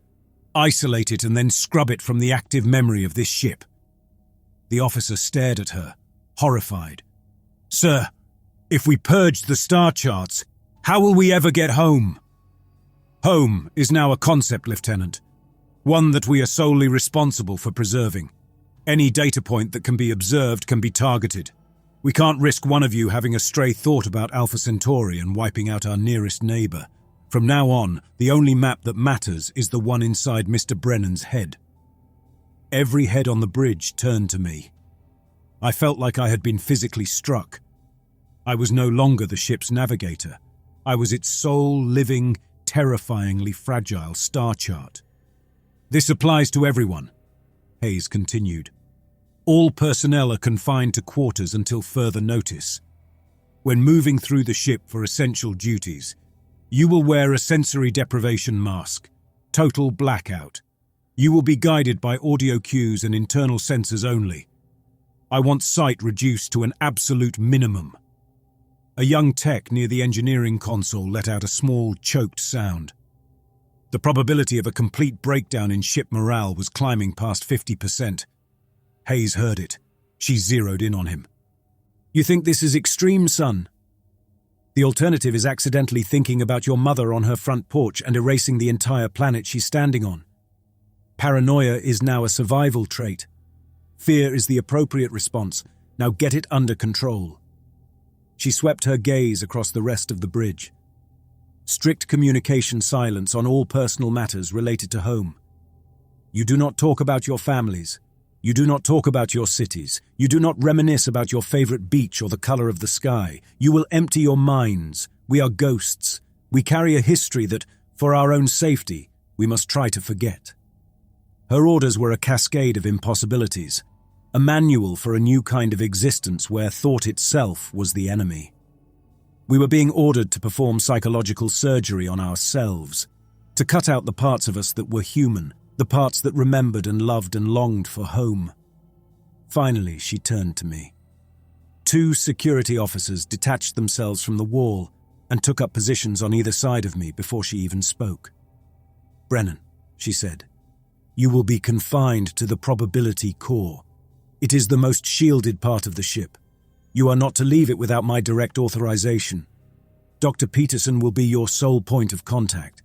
Isolate it and then scrub it from the active memory of this ship. The officer stared at her, horrified. Sir, if we purge the star charts, how will we ever get home? Home is now a concept, Lieutenant. One that we are solely responsible for preserving. Any data point that can be observed can be targeted. We can't risk one of you having a stray thought about Alpha Centauri and wiping out our nearest neighbor. From now on, the only map that matters is the one inside Mr. Brennan's head. Every head on the bridge turned to me. I felt like I had been physically struck. I was no longer the ship's navigator. I was its sole living, terrifyingly fragile star chart. This applies to everyone, Hayes continued. All personnel are confined to quarters until further notice. When moving through the ship for essential duties, you will wear a sensory deprivation mask, total blackout. You will be guided by audio cues and internal sensors only. I want sight reduced to an absolute minimum. A young tech near the engineering console let out a small, choked sound. The probability of a complete breakdown in ship morale was climbing past 50%. Hayes heard it. She zeroed in on him. You think this is extreme, son? The alternative is accidentally thinking about your mother on her front porch and erasing the entire planet she's standing on. Paranoia is now a survival trait. Fear is the appropriate response. Now get it under control. She swept her gaze across the rest of the bridge. Strict communication silence on all personal matters related to home. You do not talk about your families. You do not talk about your cities. You do not reminisce about your favorite beach or the color of the sky. You will empty your minds. We are ghosts. We carry a history that, for our own safety, we must try to forget. Her orders were a cascade of impossibilities, a manual for a new kind of existence where thought itself was the enemy. We were being ordered to perform psychological surgery on ourselves, to cut out the parts of us that were human, the parts that remembered and loved and longed for home. Finally, she turned to me. 2 security officers detached themselves from the wall and took up positions on either side of me before she even spoke. Brennan, she said, you will be confined to the probability core. It is the most shielded part of the ship. You are not to leave it without my direct authorization. Dr. Peterson will be your sole point of contact.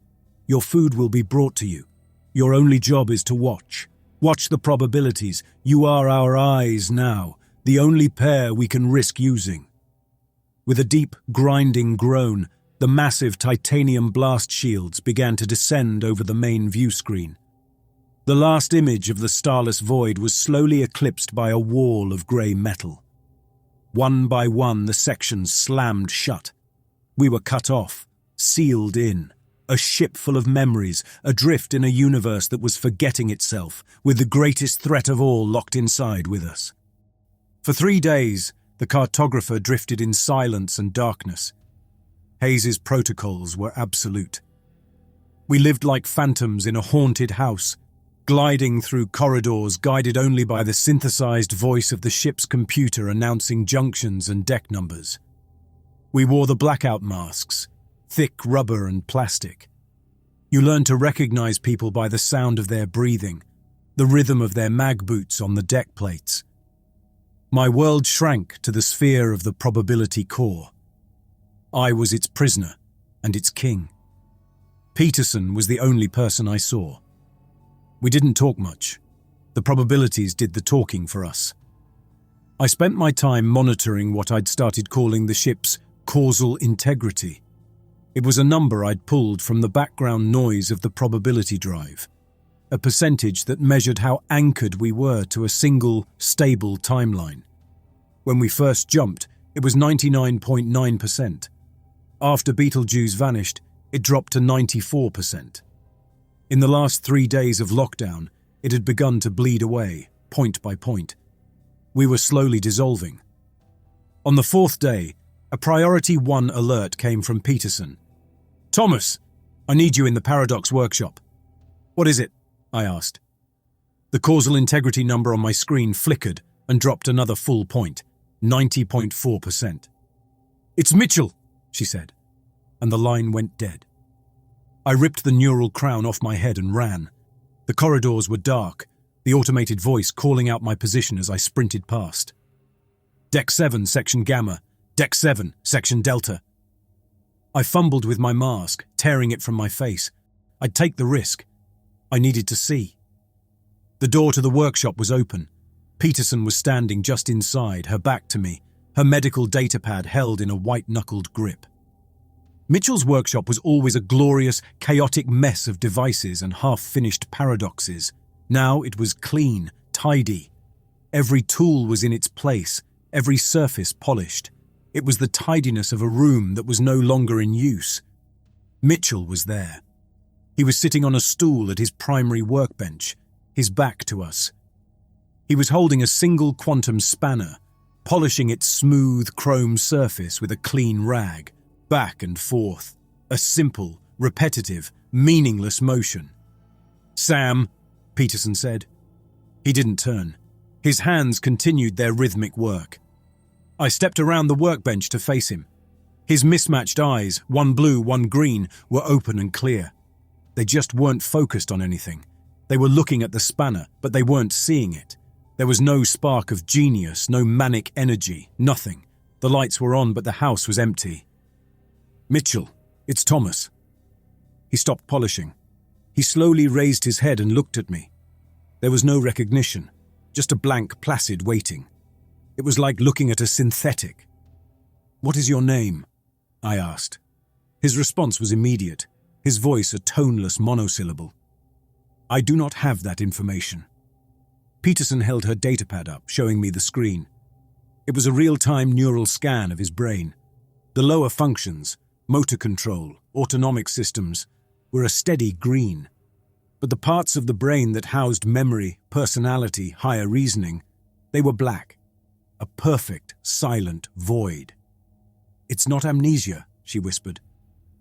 Your food will be brought to you. Your only job is to watch. Watch the probabilities. You are our eyes now, the only pair we can risk using." With a deep, grinding groan, the massive titanium blast shields began to descend over the main view screen. The last image of the starless void was slowly eclipsed by a wall of grey metal. One by one, the sections slammed shut. We were cut off, sealed in, a ship full of memories, adrift in a universe that was forgetting itself, with the greatest threat of all locked inside with us. For 3 days, the cartographer drifted in silence and darkness. Hayes's protocols were absolute. We lived like phantoms in a haunted house, gliding through corridors guided only by the synthesized voice of the ship's computer announcing junctions and deck numbers. We wore the blackout masks, thick rubber and plastic. You learned to recognize people by the sound of their breathing, the rhythm of their mag boots on the deck plates. My world shrank to the sphere of the probability core. I was its prisoner and its king. Peterson was the only person I saw. We didn't talk much. The probabilities did the talking for us. I spent my time monitoring what I'd started calling the ship's causal integrity. It was a number I'd pulled from the background noise of the probability drive, a percentage that measured how anchored we were to a single, stable timeline. When we first jumped, it was 99.9%. After Beetlejuice vanished, it dropped to 94%. In the last 3 days of lockdown, it had begun to bleed away, point by point. We were slowly dissolving. On the 4th day, a Priority 1 alert came from Peterson. "Thomas, I need you in the Paradox workshop." "What is it?" I asked. The causal integrity number on my screen flickered and dropped another full point, 90.4%. "It's Mitchell," she said, and the line went dead. I ripped the neural crown off my head and ran. The corridors were dark, the automated voice calling out my position as I sprinted past. "Deck 7, Section Gamma. Deck 7, Section Delta." I fumbled with my mask, tearing it from my face. I'd take the risk. I needed to see. The door to the workshop was open. Peterson was standing just inside, her back to me, her medical datapad held in a white-knuckled grip. Mitchell's workshop was always a glorious, chaotic mess of devices and half-finished paradoxes. Now it was clean, tidy. Every tool was in its place, every surface polished. It was the tidiness of a room that was no longer in use. Mitchell was there. He was sitting on a stool at his primary workbench, his back to us. He was holding a single quantum spanner, polishing its smooth chrome surface with a clean rag. Back and forth, a simple, repetitive, meaningless motion. "Sam," Peterson said. He didn't turn. His hands continued their rhythmic work. I stepped around the workbench to face him. His mismatched eyes, one blue, one green, were open and clear. They just weren't focused on anything. They were looking at the spanner, but they weren't seeing it. There was no spark of genius, no manic energy, nothing. The lights were on, but the house was empty. "Mitchell, it's Thomas." He stopped polishing. He slowly raised his head and looked at me. There was no recognition, just a blank, placid waiting. It was like looking at a synthetic. "What is your name?" I asked. His response was immediate, his voice a toneless monosyllable. "I do not have that information." Peterson held her datapad up, showing me the screen. It was a real-time neural scan of his brain. The lower functions, motor control, autonomic systems, were a steady green. But the parts of the brain that housed memory, personality, higher reasoning, they were black. A perfect, silent void. "It's not amnesia," she whispered.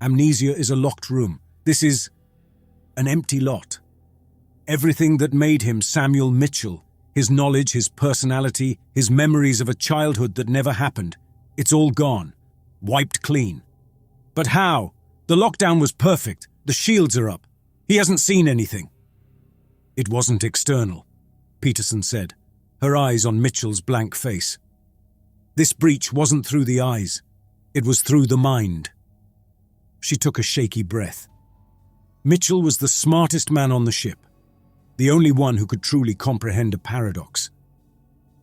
"Amnesia is a locked room. This is an empty lot. Everything that made him Samuel Mitchell, his knowledge, his personality, his memories of a childhood that never happened, it's all gone, wiped clean." "But how? The lockdown was perfect. The shields are up. He hasn't seen anything." "It wasn't external," Peterson said, her eyes on Mitchell's blank face. "This breach wasn't through the eyes. It was through the mind." She took a shaky breath. Mitchell was the smartest man on the ship, the only one who could truly comprehend a paradox.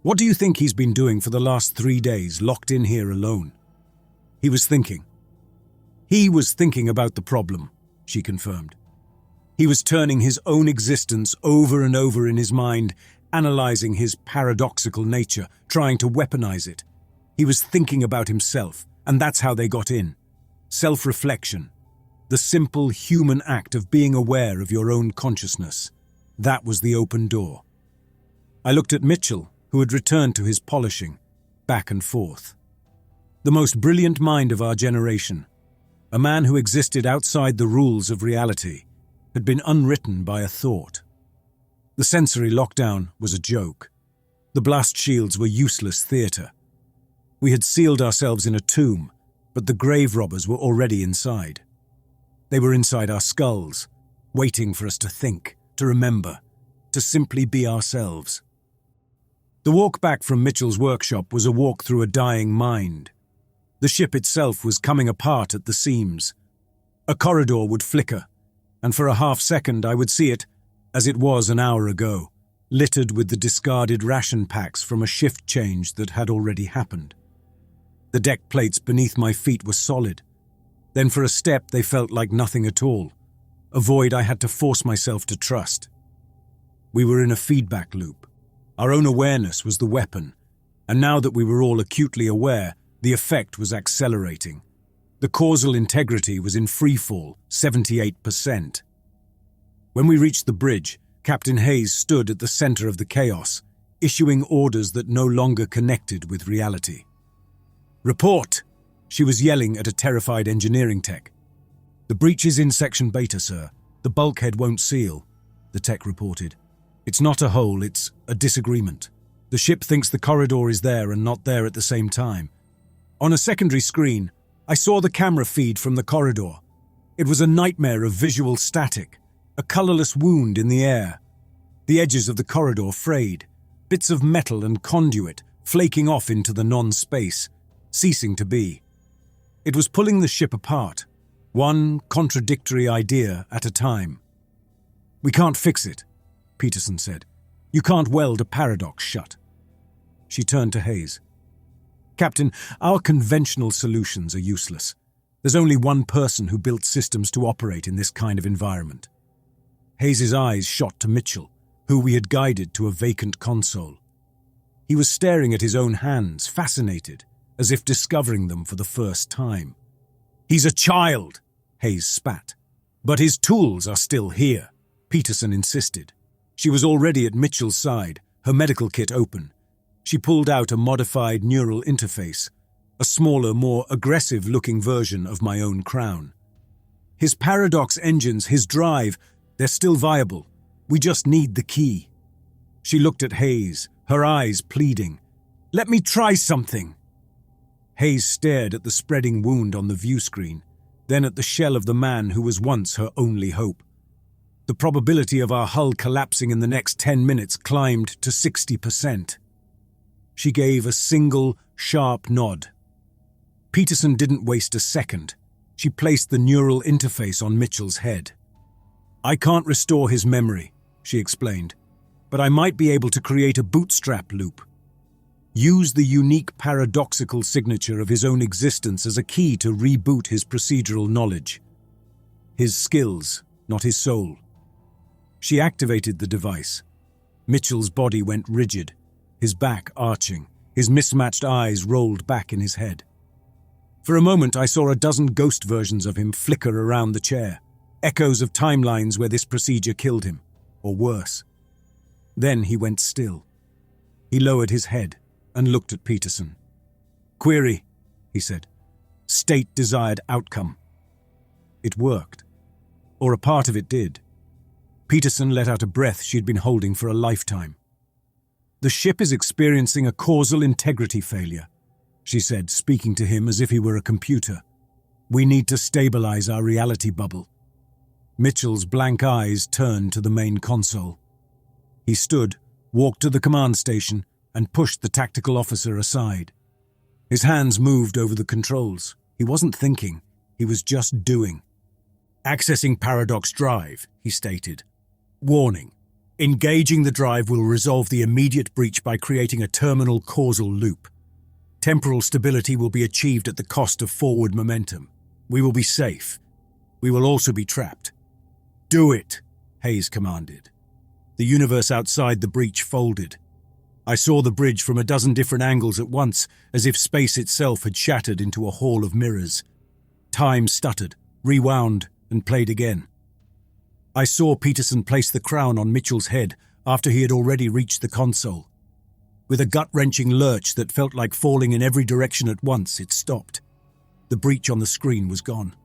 What do you think he's been doing for the last 3 days, locked in here alone? He was thinking. He was thinking about the problem, she confirmed. He was turning his own existence over and over in his mind, analyzing his paradoxical nature, trying to weaponize it. He was thinking about himself, and that's how they got in. Self-reflection. The simple human act of being aware of your own consciousness. That was the open door. I looked at Mitchell, who had returned to his polishing, back and forth. The most brilliant mind of our generation, a man who existed outside the rules of reality, had been unwritten by a thought. The sensory lockdown was a joke. The blast shields were useless theatre. We had sealed ourselves in a tomb, but the grave robbers were already inside. They were inside our skulls, waiting for us to think, to remember, to simply be ourselves. The walk back from Mitchell's workshop was a walk through a dying mind. The ship itself was coming apart at the seams. A corridor would flicker, and for a half-second I would see it, as it was an hour ago, littered with the discarded ration packs from a shift change that had already happened. The deck plates beneath my feet were solid. Then for a step they felt like nothing at all, a void I had to force myself to trust. We were in a feedback loop. Our own awareness was the weapon, and now that we were all acutely aware, the effect was accelerating. The causal integrity was in freefall, 78%. When we reached the bridge, Captain Hayes stood at the center of the chaos, issuing orders that no longer connected with reality. "Report!" She was yelling at a terrified engineering tech. "The breach is in Section Beta, sir. The bulkhead won't seal," the tech reported. "It's not a hole, it's a disagreement. The ship thinks the corridor is there and not there at the same time." On a secondary screen, I saw the camera feed from the corridor. It was a nightmare of visual static, a colorless wound in the air. The edges of the corridor frayed, bits of metal and conduit flaking off into the non-space, ceasing to be. It was pulling the ship apart, one contradictory idea at a time. "We can't fix it," Peterson said. "You can't weld a paradox shut." She turned to Hayes. "Captain, our conventional solutions are useless. There's only one person who built systems to operate in this kind of environment." Hayes's eyes shot to Mitchell, who we had guided to a vacant console. He was staring at his own hands, fascinated, as if discovering them for the first time. "He's a child," Hayes spat. "But his tools are still here," Peterson insisted. She was already at Mitchell's side, her medical kit open. She pulled out a modified neural interface, a smaller, more aggressive-looking version of my own crown. "His paradox engines, his drive, they're still viable. We just need the key." She looked at Hayes, her eyes pleading. "Let me try something." Hayes stared at the spreading wound on the view screen, then at the shell of the man who was once her only hope. The probability of our hull collapsing in the next 10 minutes climbed to 60%. She gave a single, sharp nod. Peterson didn't waste a second. She placed the neural interface on Mitchell's head. "I can't restore his memory," she explained, "but I might be able to create a bootstrap loop. Use the unique paradoxical signature of his own existence as a key to reboot his procedural knowledge. His skills, not his soul." She activated the device. Mitchell's body went rigid, his back arching, his mismatched eyes rolled back in his head. For a moment I saw a dozen ghost versions of him flicker around the chair, echoes of timelines where this procedure killed him, or worse. Then he went still. He lowered his head and looked at Peterson. "Query," he said. "State desired outcome." It worked. Or a part of it did. Peterson let out a breath she'd been holding for a lifetime. "The ship is experiencing a causal integrity failure," she said, speaking to him as if he were a computer. "We need to stabilize our reality bubble." Mitchell's blank eyes turned to the main console. He stood, walked to the command station, and pushed the tactical officer aside. His hands moved over the controls. He wasn't thinking. He He was just doing. "Accessing Paradox Drive," he stated. "Warning. Engaging the drive will resolve the immediate breach by creating a terminal causal loop. Temporal stability will be achieved at the cost of forward momentum. We will be safe. We will also be trapped." "Do it," Hayes commanded. The universe outside the breach folded. I saw the bridge from a dozen different angles at once, as if space itself had shattered into a hall of mirrors. Time stuttered, rewound, and played again. I saw Peterson place the crown on Mitchell's head after he had already reached the console. With a gut-wrenching lurch that felt like falling in every direction at once, it stopped. The breach on the screen was gone.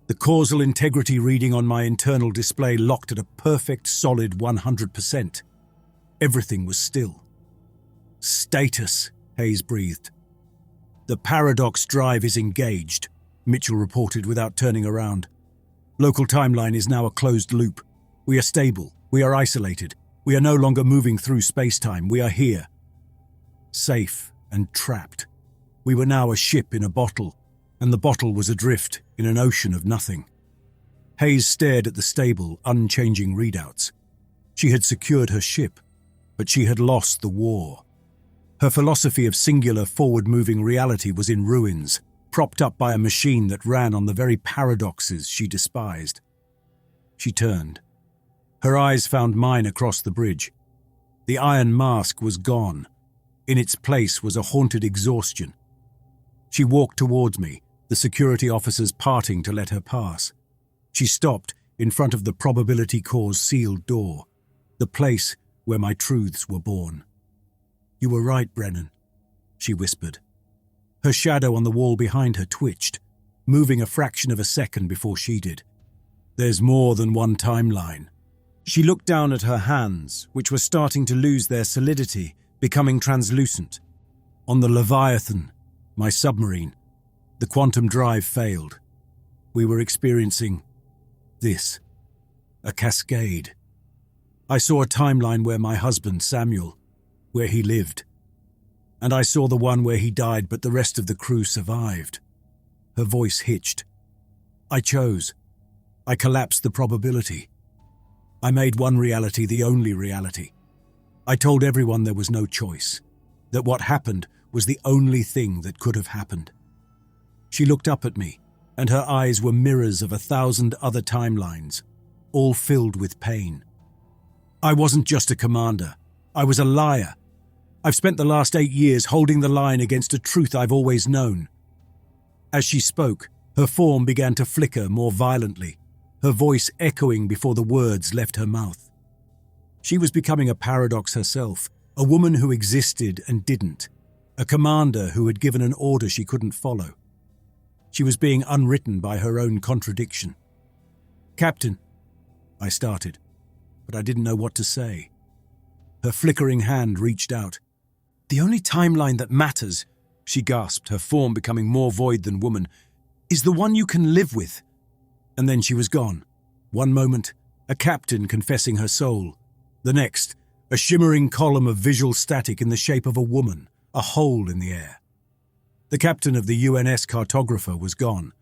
The causal integrity reading on my internal display locked at a perfect, solid 100%. Everything was still. "Status," Hayes breathed. "The Paradox Drive is engaged," Mitchell reported without turning around. "Local timeline is now a closed loop. We are stable. We are isolated. We are no longer moving through space-time. We are here. Safe and trapped. We were now a ship in a bottle, and the bottle was adrift in an ocean of nothing." Hayes stared at the stable, unchanging readouts. She had secured her ship, but she had lost the war. Her philosophy of singular, forward-moving reality was in ruins, propped up by a machine that ran on the very paradoxes she despised. She turned. Her eyes found mine across the bridge. The iron mask was gone. In its place was a haunted exhaustion. She walked towards me, the security officers parting to let her pass. She stopped in front of the probability core's sealed door, the place where my truths were born. "You were right, Brennan," she whispered. Her shadow on the wall behind her twitched, moving a fraction of a second before she did. "There's more than one timeline." She looked down at her hands, which were starting to lose their solidity, becoming translucent. "On the Leviathan, my submarine, the quantum drive failed. We were experiencing this, a cascade. I saw a timeline where my husband, Samuel, where he lived. And I saw the one where he died, but the rest of the crew survived." Her voice hitched. "I chose. I collapsed the probability. I made one reality the only reality. I told everyone there was no choice, that what happened was the only thing that could have happened." She looked up at me, and her eyes were mirrors of 1,000 other timelines, all filled with pain. "I wasn't just a commander. I was a liar. I've spent the last 8 years holding the line against a truth I've always known." As she spoke, her form began to flicker more violently, her voice echoing before the words left her mouth. She was becoming a paradox herself, a woman who existed and didn't, a commander who had given an order she couldn't follow. She was being unwritten by her own contradiction. "Captain," I started, but I didn't know what to say. Her flickering hand reached out. "The only timeline that matters," she gasped, her form becoming more void than woman, "is the one you can live with." And then she was gone. One moment, a captain confessing her soul. The next, a shimmering column of visual static in the shape of a woman, a hole in the air. The captain of the UNS cartographer was gone,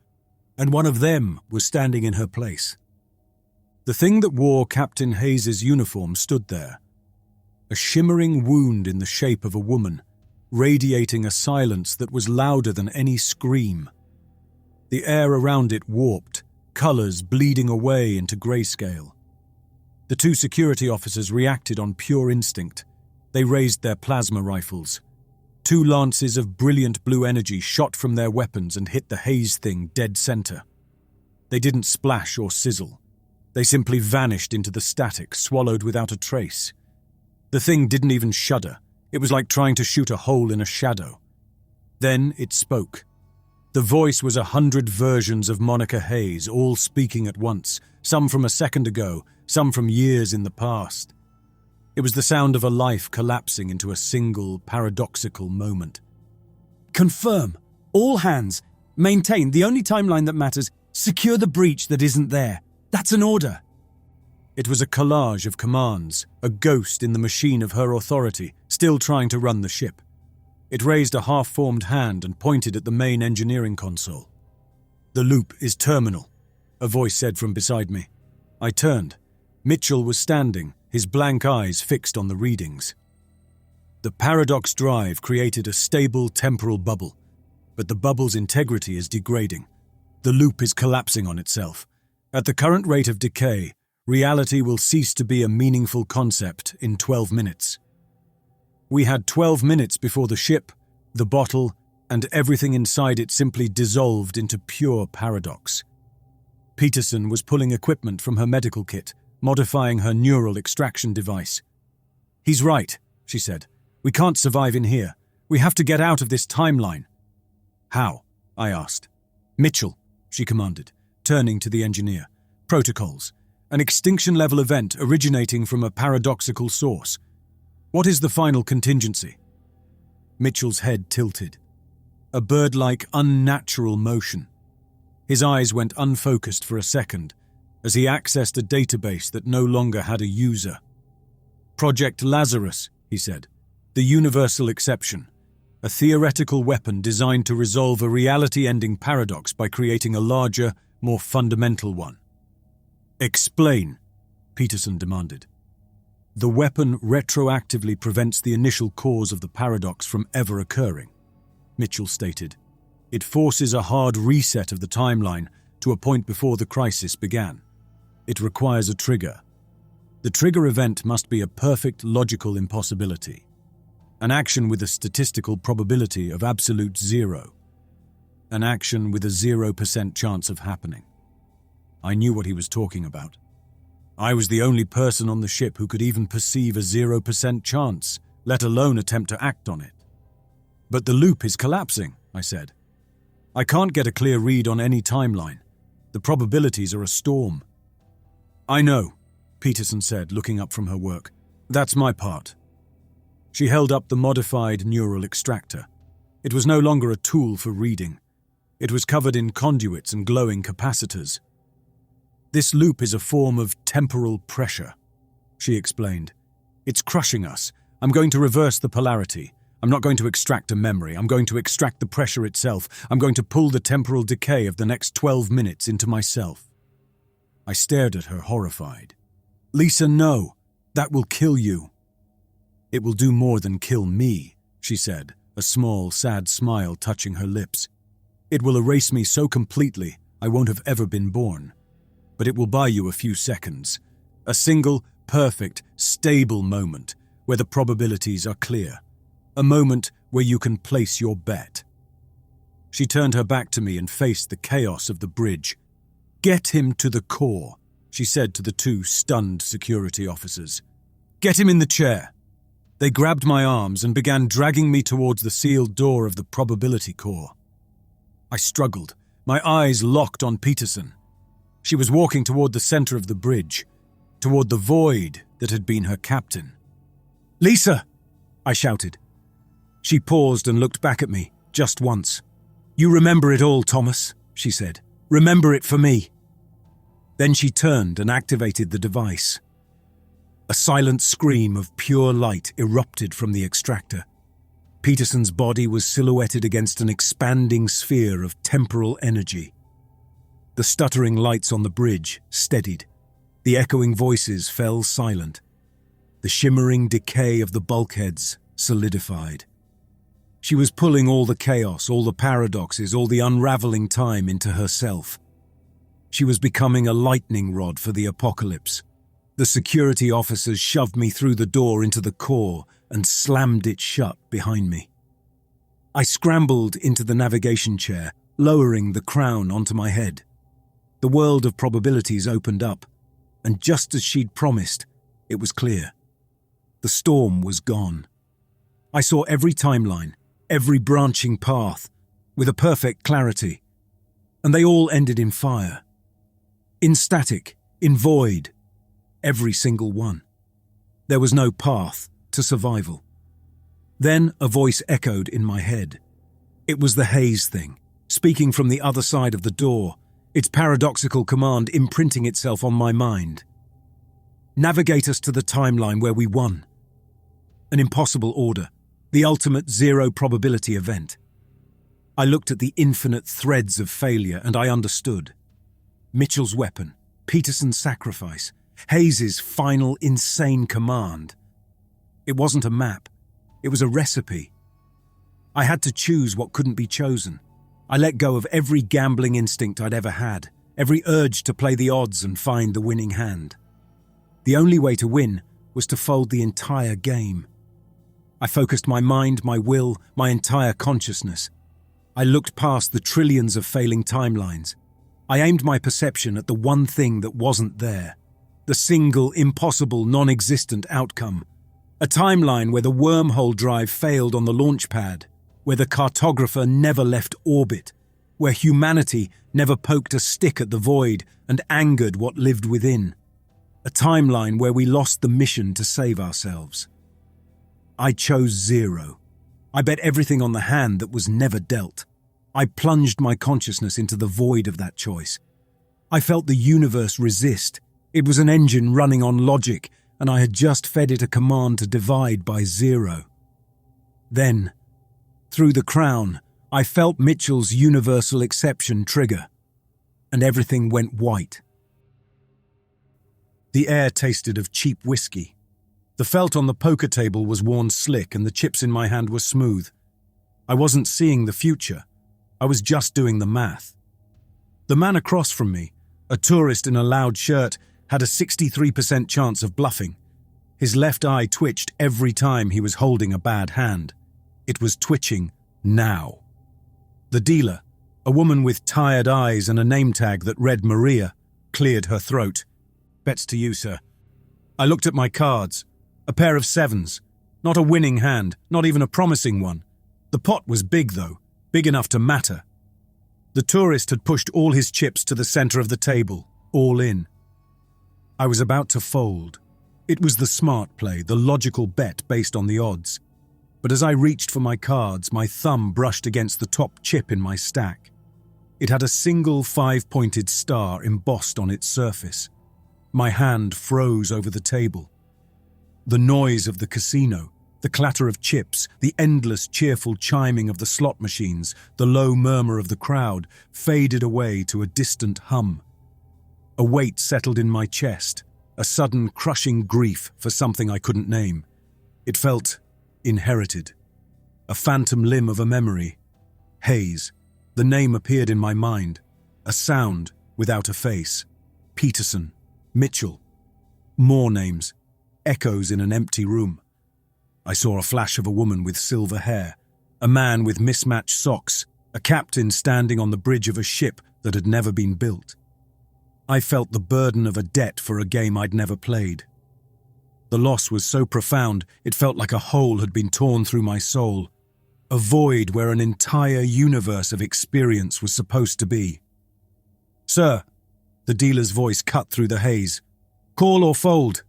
and one of them was standing in her place. The thing that wore Captain Hayes's uniform stood there, a shimmering wound in the shape of a woman, radiating a silence that was louder than any scream. The air around it warped, colors bleeding away into grayscale. The 2 security officers reacted on pure instinct. They raised their plasma rifles. 2 lances of brilliant blue energy shot from their weapons and hit the Hayes thing dead center. They didn't splash or sizzle. They simply vanished into the static, swallowed without a trace. The thing didn't even shudder. It was like trying to shoot a hole in a shadow. Then it spoke. The voice was 100 versions of Monica Hayes, all speaking at once, some from a second ago, some from years in the past. It was the sound of a life collapsing into a single, paradoxical moment. "Confirm. All hands. Maintain the only timeline that matters. Secure the breach that isn't there. That's an order." It was a collage of commands, a ghost in the machine of her authority, still trying to run the ship. It raised a half-formed hand and pointed at the main engineering console. "The loop is terminal," a voice said from beside me. I turned. Mitchell was standing, his blank eyes fixed on the readings. The paradox drive created a stable temporal bubble, but the bubble's integrity is degrading. The loop is collapsing on itself. At the current rate of decay, reality will cease to be a meaningful concept in 12 minutes. We had 12 minutes before the ship, the bottle, and everything inside it simply dissolved into pure paradox. Peterson was pulling equipment from her medical kit, modifying her neural extraction device. "He's right," she said. "We can't survive in here. We have to get out of this timeline." "How?" I asked. "Mitchell," she commanded, turning to the engineer. "Protocols. An extinction-level event originating from a paradoxical source. What is the final contingency?" Mitchell's head tilted. A bird-like, unnatural motion. His eyes went unfocused for a second as he accessed a database that no longer had a user. "Project Lazarus," he said. "The universal exception. A theoretical weapon designed to resolve a reality-ending paradox by creating a larger, more fundamental one." "Explain," Peterson demanded. "The weapon retroactively prevents the initial cause of the paradox from ever occurring," Mitchell stated. "It forces a hard reset of the timeline to a point before the crisis began. It requires a trigger. The trigger event must be a perfect logical impossibility. An action with a statistical probability of absolute zero. An action with a 0% chance of happening." I knew what he was talking about. I was the only person on the ship who could even perceive a 0% chance, let alone attempt to act on it. "But the loop is collapsing," I said. "I can't get a clear read on any timeline. The probabilities are a storm." "I know," Peterson said, looking up from her work. "That's my part." She held up the modified neural extractor. It was no longer a tool for reading. It was covered in conduits and glowing capacitors. "This loop is a form of temporal pressure," she explained. "It's crushing us. I'm going to reverse the polarity. I'm not going to extract a memory. I'm going to extract the pressure itself. I'm going to pull the temporal decay of the next 12 minutes into myself." I stared at her, horrified. "Lisa, no. That will kill you." "It will do more than kill me," she said, a small, sad smile touching her lips. "It will erase me so completely I won't have ever been born. But it will buy you a few seconds. A single, perfect, stable moment where the probabilities are clear. A moment where you can place your bet." She turned her back to me and faced the chaos of the bridge. "Get him to the core," she said to the two stunned security officers. "Get him in the chair." They grabbed my arms and began dragging me towards the sealed door of the probability core. I struggled, my eyes locked on Peterson. She was walking toward the center of the bridge, toward the void that had been her captain. "Lisa!" I shouted. She paused and looked back at me, just once. "You remember it all, Thomas," she said. "Remember it for me." Then she turned and activated the device. A silent scream of pure light erupted from the extractor. Peterson's body was silhouetted against an expanding sphere of temporal energy. The stuttering lights on the bridge steadied. The echoing voices fell silent. The shimmering decay of the bulkheads solidified. She was pulling all the chaos, all the paradoxes, all the unraveling time into herself. She was becoming a lightning rod for the apocalypse. The security officers shoved me through the door into the core and slammed it shut behind me. I scrambled into the navigation chair, lowering the crown onto my head. The world of probabilities opened up, and just as she'd promised, it was clear. The storm was gone. I saw every timeline, every branching path, with a perfect clarity, and they all ended in fire. In static, in void, every single one. There was no path to survival. Then a voice echoed in my head. It was the haze thing, speaking from the other side of the door, its paradoxical command imprinting itself on my mind. "Navigate us to the timeline where we won." An impossible order, the ultimate zero probability event. I looked at the infinite threads of failure and I understood. Mitchell's weapon, Peterson's sacrifice, Hayes's final insane command. It wasn't a map. It was a recipe. I had to choose what couldn't be chosen. I let go of every gambling instinct I'd ever had, every urge to play the odds and find the winning hand. The only way to win was to fold the entire game. I focused my mind, my will, my entire consciousness. I looked past the trillions of failing timelines. I aimed my perception at the one thing that wasn't there, the single, impossible, non-existent outcome. A timeline where the wormhole drive failed on the launch pad, where the cartographer never left orbit, where humanity never poked a stick at the void and angered what lived within. A timeline where we lost the mission to save ourselves. I chose zero. I bet everything on the hand that was never dealt. I plunged my consciousness into the void of that choice. I felt the universe resist. It was an engine running on logic, and I had just fed it a command to divide by zero. Then, through the crown, I felt Mitchell's universal exception trigger, and everything went white. The air tasted of cheap whiskey. The felt on the poker table was worn slick and the chips in my hand were smooth. I wasn't seeing the future. I was just doing the math. The man across from me, a tourist in a loud shirt, had a 63% chance of bluffing. His left eye twitched every time he was holding a bad hand. It was twitching now. The dealer, a woman with tired eyes and a name tag that read Maria, cleared her throat. "Bets to you, sir." I looked at my cards. A pair of sevens. Not a winning hand, not even a promising one. The pot was big, though, big enough to matter. The tourist had pushed all his chips to the center of the table, all in. I was about to fold. It was the smart play, the logical bet based on the odds. But as I reached for my cards, my thumb brushed against the top chip in my stack. It had a single 5-pointed star embossed on its surface. My hand froze over the table. The noise of the casino, the clatter of chips, the endless cheerful chiming of the slot machines, the low murmur of the crowd, faded away to a distant hum. A weight settled in my chest, a sudden crushing grief for something I couldn't name. It felt inherited. A phantom limb of a memory. Hayes. The name appeared in my mind. A sound without a face. Peterson. Mitchell. More names. Echoes in an empty room. I saw a flash of a woman with silver hair, a man with mismatched socks, a captain standing on the bridge of a ship that had never been built. I felt the burden of a debt for a game I'd never played. The loss was so profound, it felt like a hole had been torn through my soul, a void where an entire universe of experience was supposed to be. "Sir," the dealer's voice cut through the haze. "Call or fold?"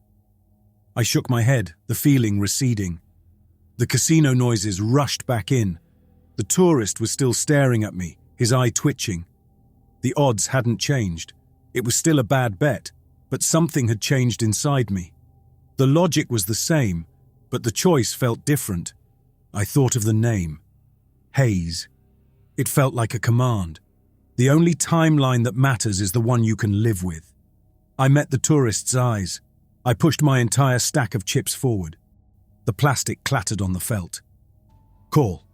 I shook my head, the feeling receding. The casino noises rushed back in. The tourist was still staring at me, his eye twitching. The odds hadn't changed. It was still a bad bet, but something had changed inside me. The logic was the same, but the choice felt different. I thought of the name. Hayes. It felt like a command. The only timeline that matters is the one you can live with. I met the tourist's eyes. I pushed my entire stack of chips forward. The plastic clattered on the felt. "Call."